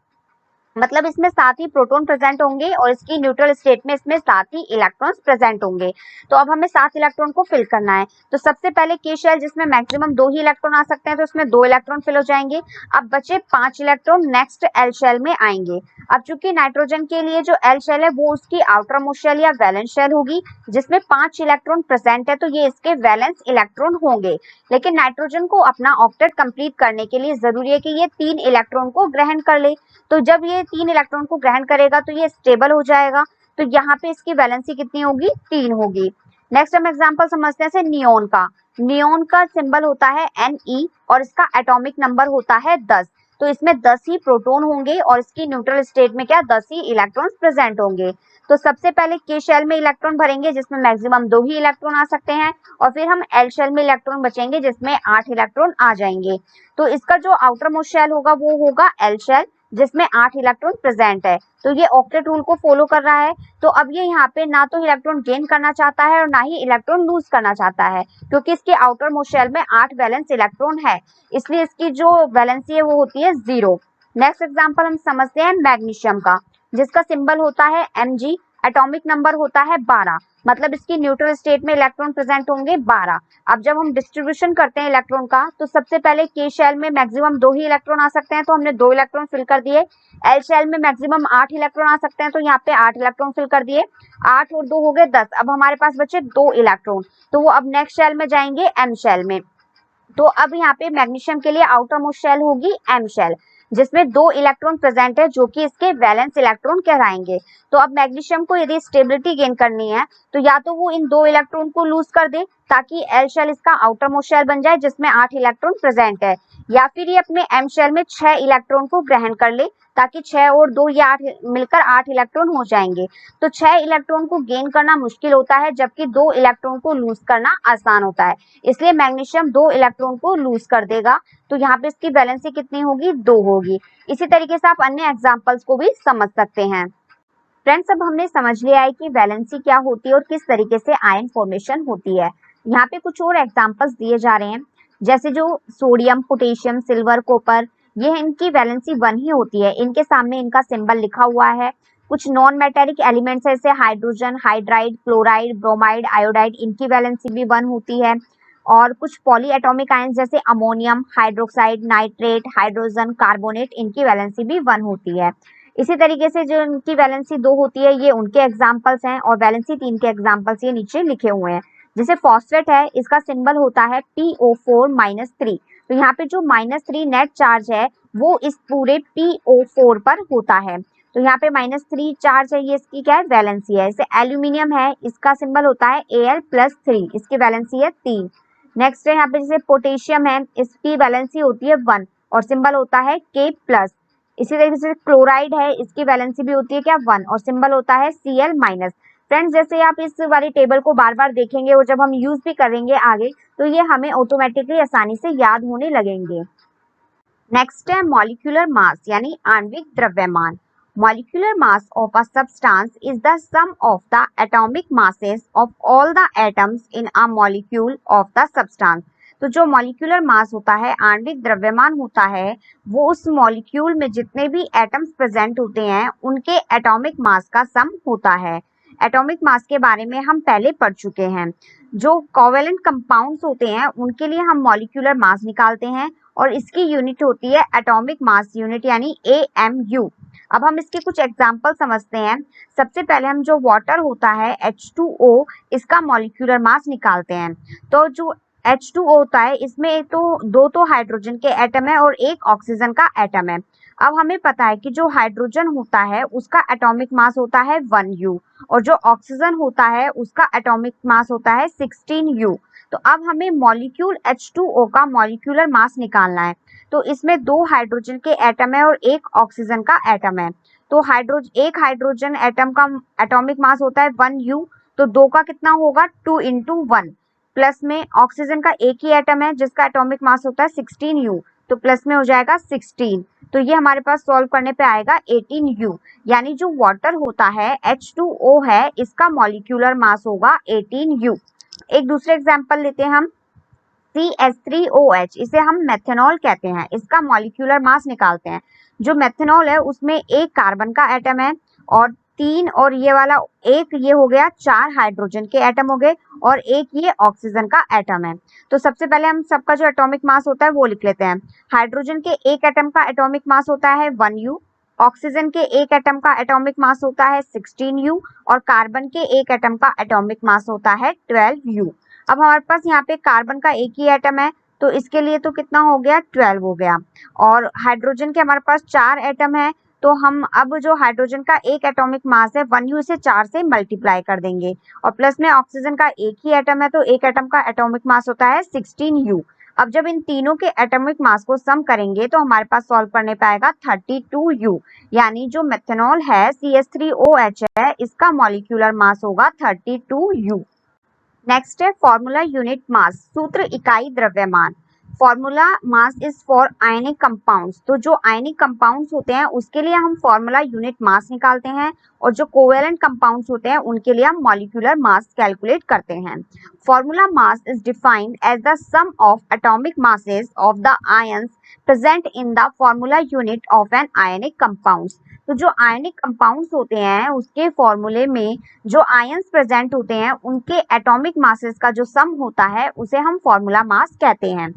मतलब इसमें 7 ही प्रोटॉन प्रेजेंट होंगे और इसकी न्यूट्रल स्टेट में इसमें 7 ही इलेक्ट्रॉन्स प्रेजेंट होंगे। तो अब हमें 7 इलेक्ट्रॉन को फिल करना है। तो सबसे पहले के शेल जिसमें मैक्सिमम 2 ही इलेक्ट्रॉन आ सकते हैं, तो इसमें 2 इलेक्ट्रॉन फिल हो जाएंगे। अब बचे 5 इलेक्ट्रॉन नेक्स्ट एल शेल में आएंगे। अब चूंकि नाइट्रोजन के लिए जो एल शेल है वो उसकी आउटर मोस्ट शेल या वैलेंस शेल होगी जिसमें 5 इलेक्ट्रॉन प्रेजेंट है, तो ये इसके वैलेंस इलेक्ट्रॉन होंगे। लेकिन नाइट्रोजन को अपना ऑक्टेट कंप्लीट करने के लिए जरूरी है कि ये 3 इलेक्ट्रॉन को ग्रहण कर ले। तो जब ये 3 इलेक्ट्रॉन को ग्रहण करेगा तो ये स्टेबल हो जाएगा। तो यहाँ पे इसकी वैलेंसी कितनी होगी? 3 होगी। नेक्स्ट हम एग्जांपल समझते हैं नियोन का। नियोन का सिंबल होता है Ne और इसका एटॉमिक नंबर होता है 10। तो इसमें 10 ही प्रोटॉन होंगे और इसकी न्यूट्रल स्टेट में क्या 10 ही इलेक्ट्रॉन्स प्रेजेंट होंगे। तो सबसे पहले के शेल में इलेक्ट्रॉन भरेंगे जिसमें मैक्सिमम 2 ही इलेक्ट्रॉन आ सकते हैं और फिर हम एल शेल में इलेक्ट्रॉन बचेंगे जिसमें 8 इलेक्ट्रॉन आ जाएंगे। तो इसका जो आउटर मोस्ट शेल होगा वो होगा एल शेल जिसमें 8 इलेक्ट्रॉन प्रेजेंट है। तो ये ऑक्टेट रूल को फॉलो कर रहा है। तो अब ये यहाँ पे ना तो इलेक्ट्रॉन गेन करना चाहता है और ना ही इलेक्ट्रॉन लूज करना चाहता है, क्योंकि इसके आउटर मोस्ट शेल में 8 वैलेंस इलेक्ट्रॉन है, इसलिए इसकी जो वैलेंसी है वो होती है 0। नेक्स्ट एग्जांपल हम समझते हैं मैग्नीशियम का, जिसका सिंबल होता है Mg, एटॉमिक नंबर होता है 12, मतलब इसकी न्यूट्रल स्टेट में इलेक्ट्रॉन प्रेजेंट होंगे 12। अब जब हम डिस्ट्रीब्यूशन करते हैं इलेक्ट्रॉन का तो सबसे पहले के शेल में मैक्सिमम 2 ही इलेक्ट्रॉन आ सकते हैं, तो हमने 2 इलेक्ट्रॉन फिल कर दिए। एल शेल में मैक्सिमम 8 इलेक्ट्रॉन आ सकते हैं, तो यहाँ पे 8 इलेक्ट्रॉन फिल कर दिए। 8 और 2 हो गए 10। अब हमारे पास बचे 2 इलेक्ट्रॉन, तो वो अब नेक्स्ट शेल में जाएंगे एम शेल में। तो अब यहाँ पे मैग्नीशियम के लिए आउटर मोस्ट शेल होगी एम शेल जिसमें 2 इलेक्ट्रॉन प्रेजेंट है जो कि इसके वैलेंस इलेक्ट्रॉन कहलाएंगे। तो अब मैग्नीशियम को यदि स्टेबिलिटी गेन करनी है तो या तो वो इन 2 इलेक्ट्रॉन को लूज कर दे ताकि एल शेल इसका आउटर मोस्ट शेल बन जाए जिसमें 8 इलेक्ट्रॉन प्रेजेंट है, या फिर ये अपने एम शेल में 6 इलेक्ट्रॉन को ग्रहण कर ले ताकि 6 और 2 या 8 मिलकर 8 इलेक्ट्रॉन हो जाएंगे। तो 6 इलेक्ट्रॉन को गेन करना मुश्किल होता है जबकि 2 इलेक्ट्रॉन को लूज करना आसान होता है, इसलिए मैग्नीशियम 2 इलेक्ट्रॉन को लूज कर देगा। तो यहाँ पे इसकी वैलेंसी कितनी होगी? 2 होगी। इसी तरीके से आप अन्य एग्जाम्पल्स को भी समझ सकते हैं। फ्रेंड्स, अब हमने समझ लिया है कि वैलेंसी क्या होती है और किस तरीके से आयन फॉर्मेशन होती है। यहाँ पे कुछ और एग्जाम्पल्स दिए जा रहे हैं, जैसे जो सोडियम, पोटेशियम, सिल्वर, कॉपर, ये इनकी वैलेंसी 1 ही होती है। इनके सामने इनका सिंबल लिखा हुआ है। कुछ नॉन मेटेलिक एलिमेंट्स जैसे hydrogen, hydride, chloride, bromide, iodide, इनकी वैलेंसी भी 1 होती है। और कुछ पॉली एटॉमिक आयन जैसे ammonium, hydroxide, nitrate, hydrogen, carbonate, इनकी वैलेंसी भी 1 होती है। इसी तरीके से जो इनकी वैलेंसी 2 होती है ये उनके एग्जाम्पल्स हैं और वैलेंसी 3 के एग्जाम्पल्स ये नीचे लिखे हुए हैं। जैसे फॉस्फेट है, इसका सिंबल होता है PO4-3। तो यहाँ पे जो -3 नेट चार्ज है वो इस पूरे PO4 पर होता है। तो यहाँ पे -3 चार्ज है, ये इसकी क्या है? वैलेंसी है। जैसे एल्यूमिनियम है, इसका सिंबल होता है Al+3, इसकी वैलेंसी है 3। नेक्स्ट है यहाँ पे जैसे पोटेशियम है, इसकी वैलेंसी होती है 1 और सिंबल होता है K+। इसी तरीके से क्लोराइड है, इसकी वैलेंसी भी होती है क्या? 1 और सिंबल होता है Cl-। फ्रेंड्स, जैसे आप इस वाली टेबल को बार बार देखेंगे और जब हम यूज भी करेंगे आगे तो ये हमें ऑटोमेटिकली आसानी से याद होने लगेंगे। नेक्स्ट है मॉलिक्यूलर मास यानी आणविक द्रव्यमान। Molecular mass of a substance is the sum of the atomic masses of all the atoms in a molecule of the substance। तो जो मॉलिक्यूलर मास होता है, आणविक द्रव्यमान होता है, वो उस मॉलिक्यूल में जितने भी एटम्स प्रेजेंट होते हैं उनके एटॉमिक मास का सम होता है। एटॉमिक मास के बारे में हम पहले पढ़ चुके हैं। जो कोवेलेंट कंपाउंड्स होते हैं उनके लिए हम मॉलिक्यूलर मास निकालते हैं और इसकी यूनिट होती है एटॉमिक मास यूनिट यानी AMU। अब हम इसके कुछ एग्जाम्पल समझते हैं। सबसे पहले हम जो वाटर होता है H2O, इसका मॉलिक्यूलर मास निकालते हैं। तो जो H2O होता है इसमें दो तो हाइड्रोजन के एटम है और एक ऑक्सीजन का एटम है। अब हमें पता है कि जो हाइड्रोजन होता है उसका एटॉमिक मास होता है 1U और जो ऑक्सीजन होता है उसका एटॉमिक मास होता है 16U। तो अब हमें मॉलिक्यूल H2O का मॉलिक्यूलर मास निकालना है। तो इसमें 2 हाइड्रोजन के एटम है और एक ऑक्सीजन का एटम है। तो एक हाइड्रोजन एटम का एटॉमिक मास होता है 1U, तो 2 का कितना होगा? 2 × 1। प्लस में ऑक्सीजन का एक ही एटम है जिसका एटॉमिक मास होता है 16U, तो प्लस में हो जाएगा 16। तो ये हमारे पास सॉल्व करने पे आएगा 18U, यानी जो वाटर होता है H2O है, इसका मॉलिक्यूलर मास होगा 18U। एक दूसरे एग्जाम्पल लेते हैं हम, CH3OH, इसे हम मेथनॉल कहते हैं, इसका मॉलिक्यूलर मास निकालते हैं। जो मेथनॉल है उसमें एक कार्बन का एटम है और 3 और ये वाला एक ये हो गया 4 हाइड्रोजन के एटम हो गए और एक ये ऑक्सीजन का एटम है। तो सबसे पहले हम सबका जो एटॉमिक मास होता है वो लिख लेते हैं। हाइड्रोजन के एक एटम का एटॉमिक मास होता है 1U, ऑक्सीजन के एक एटम का एटॉमिक मास होता है 16U और कार्बन के एक एटम का एटॉमिक मास होता है 12U। अब हमारे पास यहाँ पे कार्बन का एक ही एटम है तो इसके लिए तो कितना हो गया 12 हो गया और हाइड्रोजन के हमारे पास 4 एटम है तो हम अब जो हाइड्रोजन का एक एटॉमिक मास है 1U से 4 से मल्टीप्लाई कर देंगे और प्लस में ऑक्सीजन का एक ही एटम है तो एक एटम का एटॉमिक मास होता है 16U। अब जब इन तीनों के एटॉमिक मास को सम करेंगे तो हमारे पास सॉल्व करने पाएगा 32U, यानी जो मेथनॉल है CH3OH है इसका मॉलिक्यूलर मास होगा 32U। नेक्स्ट है फॉर्मूला यूनिट मास, सूत्र इकाई द्रव्यमान। Formula mass is for ionic compounds, तो जो आयनिक कंपाउंड्स होते हैं उसके लिए हम फॉर्मूला यूनिट मास निकालते हैं और जो कोवेलेंट कंपाउंड्स होते हैं उनके लिए हम मॉलिक्यूलर मास कैलकुलेट करते हैं। Formula mass is defined as the sum of atomic masses of the ions present in the formula unit of an ionic compounds. तो जो आयनिक कंपाउंड्स होते हैं उसके फॉर्मूले में जो आयंस प्रेजेंट होते हैं उनके एटॉमिक मासेस का जो सम होता है उसे हम फॉर्मूला मास कहते हैं।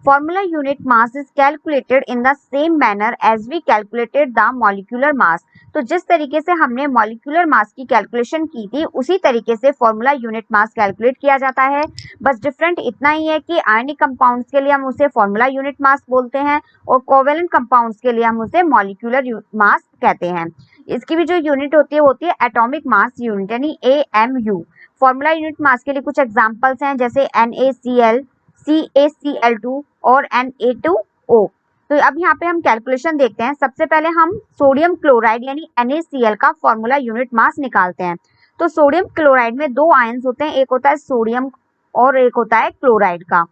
Formula unit mass is calculated in the same manner as we calculated the molecular mass. तो जिस तरीके से हमने मॉलिक्यूलर मास की कैलकुलेशन की थी उसी तरीके से फॉर्मूला यूनिट मास कैलकुलेट किया जाता है। बस डिफरेंट इतना ही है कि आयनिक कंपाउंड्स के लिए हम उसे फॉर्मूला यूनिट मास बोलते हैं और कोवेलेंट कंपाउंड्स के लिए हम उसे मॉलिक्यूलर मास कहते हैं। इसकी भी जो यूनिट होती है एटॉमिक मास यूनिट यानी AMU। फॉर्मूला यूनिट मास के लिए कुछ एग्जांपल्स हैं जैसे NaCl, CaCl2 और Na2O। तो अब यहाँ पे हम कैलकुलेशन देखते हैं। सबसे पहले हम सोडियम क्लोराइड यानी NaCl का फॉर्मूला यूनिट मास निकालते हैं। तो सोडियम क्लोराइड में दो आयंस होते हैं, एक होता है सोडियम और एक होता है क्लोराइड का।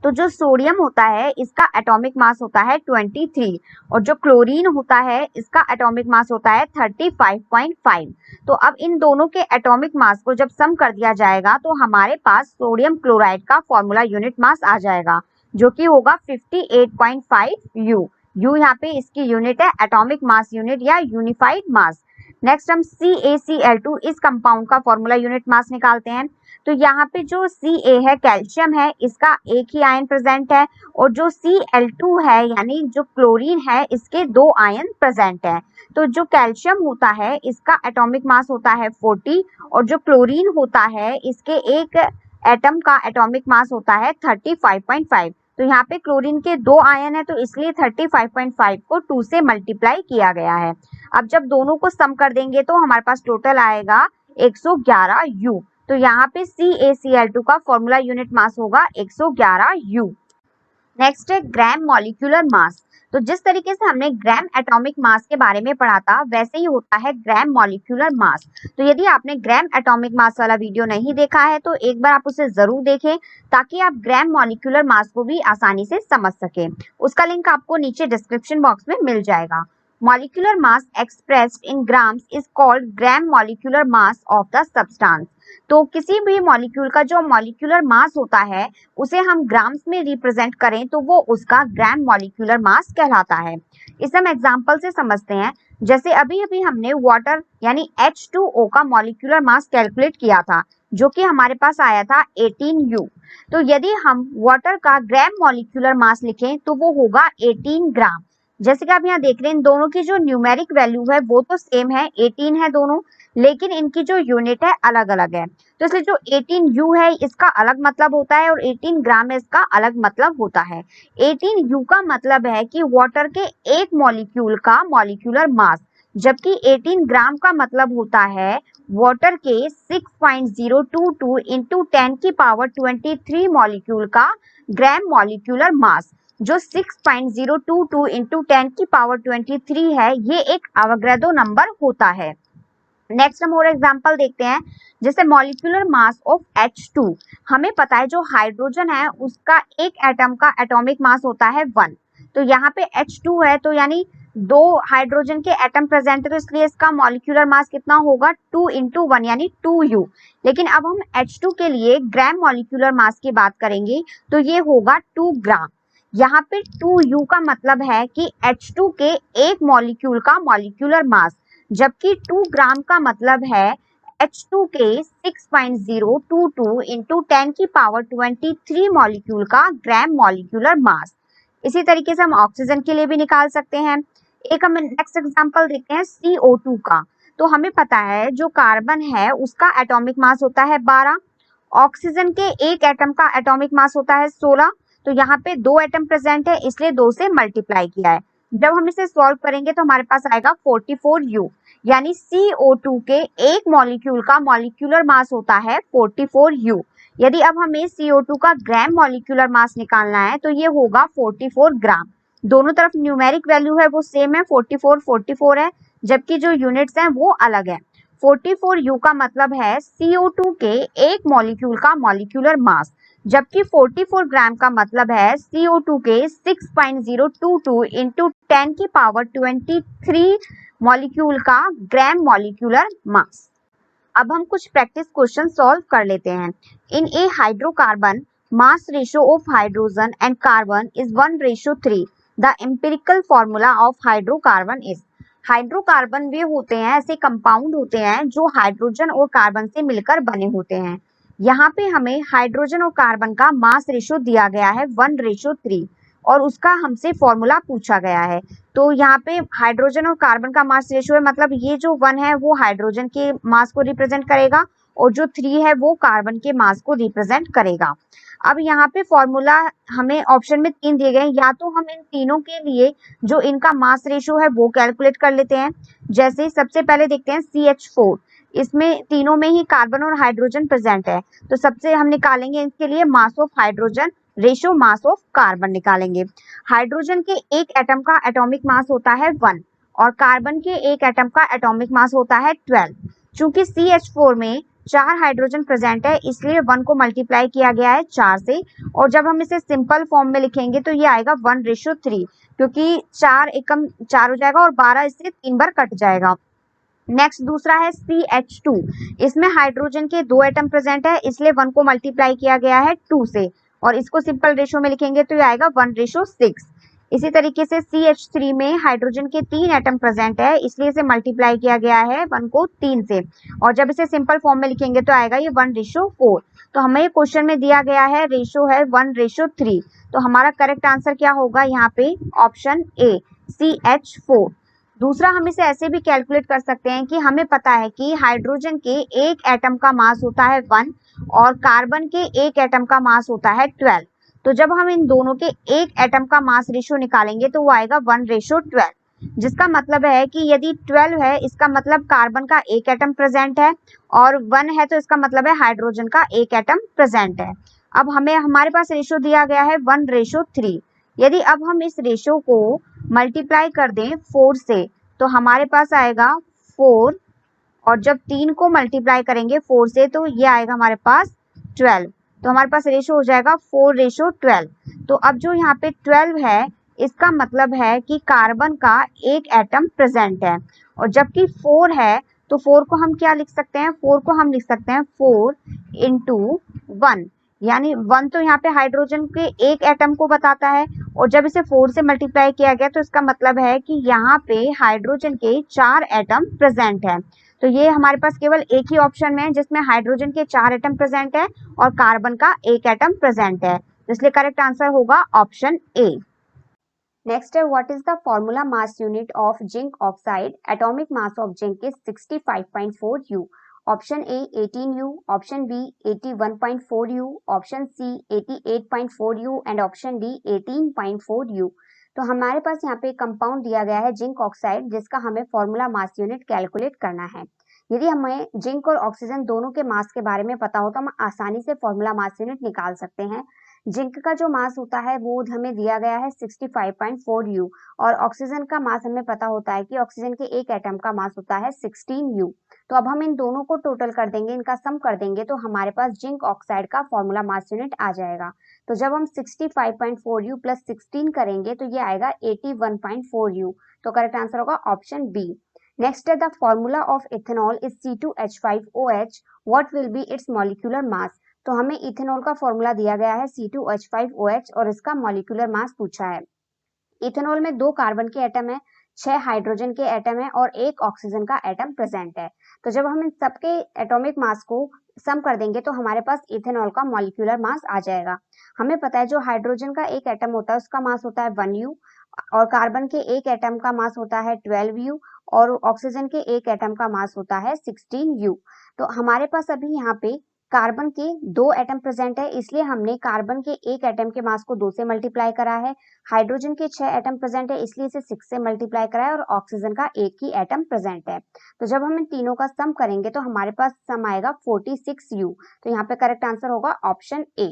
तो जो सोडियम होता है इसका एटॉमिक मास होता है 23 और जो क्लोरीन होता है इसका एटॉमिक मास होता है 35.5। तो अब इन दोनों के एटॉमिक मास को जब सम कर दिया जाएगा तो हमारे पास सोडियम क्लोराइड का फॉर्मूला यूनिट मास आ जाएगा जो कि होगा 58.5U। U यहाँ पे इसकी यूनिट है एटॉमिक मास यूनिट या यूनिफाइड मास। नेक्स्ट हम CaCl2 इस कंपाउंड का फॉर्मूला यूनिट मास निकालते हैं। तो यहाँ पे जो Ca है कैल्शियम है इसका एक ही आयन प्रेजेंट है और जो Cl2 है यानी जो क्लोरीन है इसके दो आयन प्रेजेंट है। तो जो कैल्शियम होता है इसका एटॉमिक मास होता है 40 और जो क्लोरीन होता है इसके एक एटम का एटॉमिक मास होता है 35.5। तो यहाँ पे क्लोरीन के दो आयन है तो इसलिए 35.5 को 2 से मल्टीप्लाई किया गया है। अब जब दोनों को सम कर देंगे तो हमारे पास टोटल आएगा 111U। तो यहाँ पे CaCl2 का फॉर्मूला यूनिट मास होगा 111U। नेक्स्ट है ग्राम मॉलिक्यूलर मास। तो जिस तरीके से हमने ग्राम एटॉमिक मास के बारे में पढ़ा था वैसे ही होता है ग्राम मॉलिक्यूलर मास। तो यदि आपने ग्राम एटॉमिक मास वाला वीडियो नहीं देखा है तो एक बार आप उसे जरूर देखें ताकि आप ग्राम मॉलिक्यूलर मास को भी आसानी से समझ सकें। उसका लिंक आपको नीचे डिस्क्रिप्शन बॉक्स में मिल जाएगा। Molecular mass expressed in grams is called gram molecular mass of the substance. तो किसी भी मॉलिक्यूल का जो मॉलिक्यूलर मास होता है उसे हम ग्राम्स में रिप्रेजेंट करें तो वो उसका ग्राम मॉलिक्यूलर मास कहलाता है। इसे हम एग्जांपल से समझते हैं। जैसे अभी अभी हमने वाटर यानी H2O का मॉलिक्यूलर मास कैलकुलेट किया था जो कि हमारे पास आया था 18U। तो यदि हम वाटर का ग्राम मॉलिक्यूलर मास लिखें तो वो होगा 18 ग्राम। जैसे कि आप यहाँ देख रहे हैं इन दोनों की जो न्यूमेरिक वैल्यू है वो तो सेम है 18 है दोनों, लेकिन इनकी जो यूनिट है अलग अलग है। तो इसलिए जो 18U है इसका अलग मतलब होता है और 18 ग्राम है इसका अलग मतलब होता है। 18U का मतलब है कि वाटर के एक मॉलिक्यूल का मॉलिक्यूलर मास, जबकि 18 ग्राम का मतलब होता है वाटर के 6.022 इंटू 10 की पावर 23 मॉलिक्यूल का ग्राम मॉलिक्यूलर मास। जो 6.022 इंटू 10 की पावर 23 है ये एक अवोगाड्रो नंबर होता है। नेक्स्ट हम और एग्जांपल देखते हैं। जैसे मॉलिक्यूलर मास ऑफ H2, हमें पता है जो हाइड्रोजन है उसका एक एटम का एटॉमिक मास होता है 1। तो यहाँ पे H2 है तो यानी दो हाइड्रोजन के एटम प्रेजेंट है तो इसलिए इसका मॉलिक्यूलर मास कितना होगा 2 इंटू 1 यानी 2U। लेकिन अब हम H2 के लिए ग्राम मॉलिक्यूलर मास की बात करेंगे तो ये होगा 2 ग्राम। यहाँ पे 2U का मतलब है कि H2 के एक मॉलिक्यूल का मॉलिक्यूलर मास, जबकि 2 ग्राम का मतलब है H2 के 6.022 इंटू 10 की पावर 23 मॉलिक्यूल का ग्राम मॉलिक्यूलर मास। इसी तरीके से हम ऑक्सीजन के लिए भी निकाल सकते हैं। एक हम नेक्स्ट एग्जांपल देखते हैं CO2 का। तो हमें पता है जो कार्बन है उसका एटॉमिक मास होता है 12, ऑक्सीजन के एक एटम का एटॉमिक मास होता है 16। तो यहाँ पे 2 एटम प्रेजेंट है इसलिए 2 से मल्टीप्लाई किया है। जब हम इसे सॉल्व करेंगे तो हमारे पास आएगा 44U, यानी CO2 के एक मॉलिक्यूल का मॉलिक्यूलर मास होता है 44U। यदि अब हमें CO2 का ग्राम मॉलिक्यूलर मास निकालना है तो ये होगा 44 ग्राम। दोनों तरफ न्यूमेरिक वैल्यू है वो सेम है, 44 है, जबकि जो यूनिट्स हैं वो अलग है। 44U का मतलब है CO2 के एक मॉलिक्यूल का मॉलिक्यूलर मास, जबकि 44 ग्राम का मतलब है CO2 के 6.022 इंटू 10 की पावर 23 मॉलिक्यूल का ग्राम मॉलिक्यूलर मास। अब हम कुछ प्रैक्टिस क्वेश्चन सॉल्व कर लेते हैं। In a hydrocarbon mass ratio of hydrogen and carbon is 1:3। The empirical formula of hydrocarbon is. Hydrocarbon वे होते हैं, ऐसे कंपाउंड होते हैं जो हाइड्रोजन और कार्बन से मिलकर बने होते हैं। यहाँ पे हमें हाइड्रोजन और कार्बन का मास रेशियो दिया गया है 1:3 और उसका हमसे फॉर्मूला पूछा गया है। तो यहाँ पे हाइड्रोजन और कार्बन का मास रेशियो है, मतलब ये जो 1 है वो हाइड्रोजन के मास को रिप्रेजेंट करेगा और जो 3 है वो कार्बन के मास को रिप्रेजेंट करेगा। अब यहाँ पे फॉर्मूला हमें ऑप्शन में 3 दिए गए हैं, या तो हम इन तीनों के लिए जो इनका मास रेशियो है वो कैलकुलेट कर लेते हैं। जैसे सबसे पहले देखते हैं CH4, इसमें तीनों में ही कार्बन और हाइड्रोजन प्रेजेंट है, तो सबसे हम निकालेंगे इसके लिए mass of hydrogen ratio mass of carbon निकालेंगे। हाइड्रोजन के एक एटम का एटॉमिक मास होता है 1 और कार्बन के एक एटम का एटॉमिक मास होता है 12। चूंकि CH4 में 4 हाइड्रोजन प्रेजेंट है इसलिए 1 को मल्टीप्लाई किया गया है 4 से, और जब हम इसे सिंपल फॉर्म में लिखेंगे तो ये आएगा 1:3, क्योंकि 4 एकम 4 हो जाएगा और 12 इससे 3 बार कट जाएगा। नेक्स्ट दूसरा है CH2, इसमें हाइड्रोजन के 2 एटम प्रेजेंट है इसलिए 1 को मल्टीप्लाई किया गया है 2 से, और इसको सिंपल रेशियो में लिखेंगे तो ये आएगा 1:6। इसी तरीके से CH3 में हाइड्रोजन के 3 एटम प्रेजेंट है इसलिए इसे मल्टीप्लाई किया गया है 1 को 3 से, और जब इसे सिंपल फॉर्म में लिखेंगे तो आएगा ये 1:4। तो हमें ये क्वेश्चन में दिया गया है रेशियो है 1:3, तो हमारा करेक्ट आंसर क्या होगा यहाँ पे ऑप्शन ए CH4। दूसरा हम इसे ऐसे भी कैलकुलेट कर सकते हैं कि हमें पता है कि हाइड्रोजन के एक एटम का मास होता है 1 और कार्बन के एक एटम का मास होता है 12। तो जब हम इन दोनों के एक एटम का मास रेशियो निकालेंगे तो वो आएगा 1:12, जिसका मतलब है कि यदि 12 है इसका मतलब कार्बन का एक एटम प्रेजेंट है और 1 है तो इसका मतलब है हाइड्रोजन का एक एटम प्रेजेंट है। अब हमें हमारे पास रेशियो दिया गया है 1:3। यदि अब हम इस रेशियो को मल्टीप्लाई कर दें 4 से तो हमारे पास आएगा 4, और जब 3 को मल्टीप्लाई करेंगे 4 से तो ये आएगा हमारे पास 12, तो हमारे पास रेशियो हो जाएगा 4:12। तो अब जो यहाँ पे 12 है इसका मतलब है कि कार्बन का एक एटम प्रेजेंट है, और जबकि 4 है तो 4 को हम क्या लिख सकते हैं, 4 को हम लिख सकते हैं 4 इंटू 1, यानी 1 तो यहाँ पे हाइड्रोजन के एक एटम को बताता है, और जब इसे 4 से मल्टीप्लाई किया गया तो इसका मतलब है कि यहाँ पे हाइड्रोजन के 4 एटम प्रेजेंट है। तो ये हमारे पास केवल एक ही ऑप्शन में है जिसमें हाइड्रोजन के 4 एटम प्रेजेंट है और कार्बन का एक एटम प्रेजेंट है, इसलिए करेक्ट आंसर होगा ऑप्शन ए। नेक्स्ट है what is the formula mass unit of zinc oxide. Atomic mass of zinc is 65.4 U। Option A 18U, option B 81.4U, option C 88.4U and option D 18.4U। तो हमारे पास यहाँ पे compound दिया गया है zinc oxide, जिसका हमें formula mass unit calculate करना है। यदि हमें जिंक और ऑक्सीजन दोनों के मास के बारे में पता हो तो हम आसानी से फॉर्मूला मास यूनिट निकाल सकते हैं। जिंक का जो मास होता है वो हमें दिया गया है 65.4U, और ऑक्सीजन का मास हमें पता होता है कि ऑक्सीजन के एक एटम का मास होता है 16U। तो अब हम इन दोनों को टोटल कर देंगे, इनका सम कर देंगे तो हमारे पास जिंक ऑक्साइड का फॉर्मूला मास यूनिट आ जाएगा। तो जब हम 65.4U प्लस 16 करेंगे तो ये आएगा 81.4U। तो करेक्ट आंसर होगा ऑप्शन बी। नेक्स्ट है the formula of ethanol is C2H5OH। What will be it's molecular mass. तो हमें इथेनॉल का फॉर्मूला दिया गया है C2H5OH और इसका मॉलिक्यूलर मास पूछा है। इथेनॉल में 2 कार्बन के एटम है, 6 हाइड्रोजन के एटम है और 1 ऑक्सीजन का एटम प्रेजेंट है। तो जब हम इन सबके एटॉमिक मास को सम कर देंगे तो हमारे पास इथेनॉल का मॉलिक्यूलर मास आ जाएगा। हमें पता है जो हाइड्रोजन का एक एटम होता है उसका मास होता है 1U और कार्बन के एक एटम का मास होता है 12U और ऑक्सीजन के एक एटम का मास होता है 16U। तो हमारे पास अभी यहाँ पे कार्बन के 2 एटम प्रेजेंट है, इसलिए हमने कार्बन के एक एटम के मास को 2 से मल्टीप्लाई करा है। हाइड्रोजन के 6 एटम प्रेजेंट है, इसलिए इसे 6 से मल्टीप्लाई करा है और ऑक्सीजन का एक ही एटम प्रेजेंट है। तो जब हम इन तीनों का सम करेंगे तो हमारे पास सम आएगा 46U। तो यहाँ पे करेक्ट आंसर होगा ऑप्शन ए।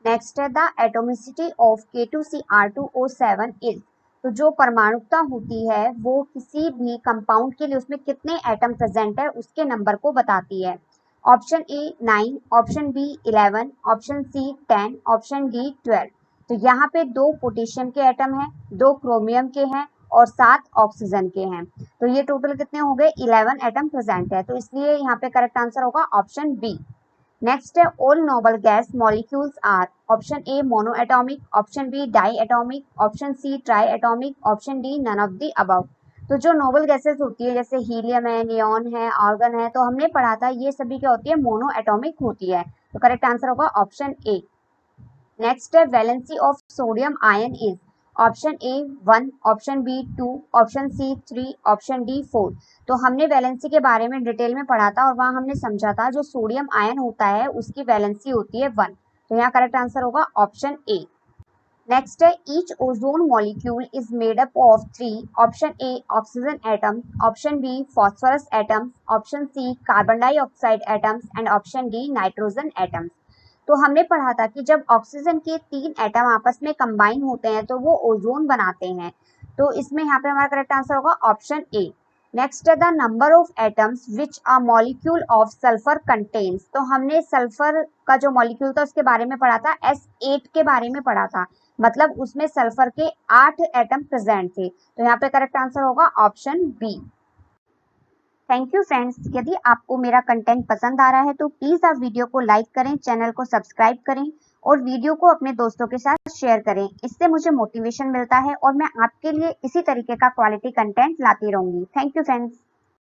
नेक्स्ट है the atomicity of K2Cr2O7 is. तो जो परमाणुकता होती है वो किसी भी कंपाउंड के लिए उसमें कितने एटम प्रेजेंट है उसके नंबर को बताती है। Option A 9, option B 11, option C 10, option D 12। तो यहाँ पे 2 पोटेशियम के एटम हैं, 2 क्रोमियम के हैं और 7 ऑक्सीजन के हैं। तो ये टोटल कितने हो गए, 11 एटम प्रेजेंट है। तो इसलिए यहाँ पे करेक्ट आंसर होगा ऑप्शन बी। नेक्स्ट है all noble gas molecules are. Option A monoatomic, option B diatomic, option C triatomic, option D none of the above. तो जो नोबल गैसेस होती है जैसे हीलियम है, नियॉन है, आर्गन है, तो हमने पढ़ा था ये सभी क्या होती है, मोनोएटॉमिक होती है। तो करेक्ट आंसर होगा ऑप्शन ए। नेक्स्ट है valency of sodium ion is. Option A 1, option B 2, option C 3, option D 4। तो हमने वैलेंसी के बारे में डिटेल में पढ़ा था और वहां हमने समझा था जो सोडियम आयन होता है उसकी वैलेंसी होती है 1। तो यहाँ करेक्ट आंसर होगा ऑप्शन ए। नेक्स्ट है each ozone molecule is made up of 3। Option A oxygen atom, option B phosphorus atoms, option C carbon dioxide atoms and option D nitrogen atoms. तो हमने पढ़ा था कि जब ऑक्सीजन के 3 atom आपस में कंबाइन होते हैं तो वो ओजोन बनाते हैं। तो इसमें यहाँ पे हमारा करेक्ट आंसर होगा ऑप्शन ए। नेक्स्ट है the number of atoms which a molecule of sulphur contains. तो हमने सल्फर का जो मॉलिक्यूल था उसके बारे में पढ़ा था, S8 के बारे में पढ़ा था, मतलब उसमें सल्फर के 8 एटम प्रेजेंट थे। तो यहाँ पे करेक्ट आंसर होगा option B. Thank you friends, यदि आपको मेरा कंटेंट पसंद आ रहा है तो प्लीज आप वीडियो को लाइक करें, चैनल को सब्सक्राइब करें और वीडियो को अपने दोस्तों के साथ शेयर करें। इससे मुझे मोटिवेशन मिलता है और मैं आपके लिए इसी तरीके का क्वालिटी कंटेंट लाती रहूंगी। Thank you friends.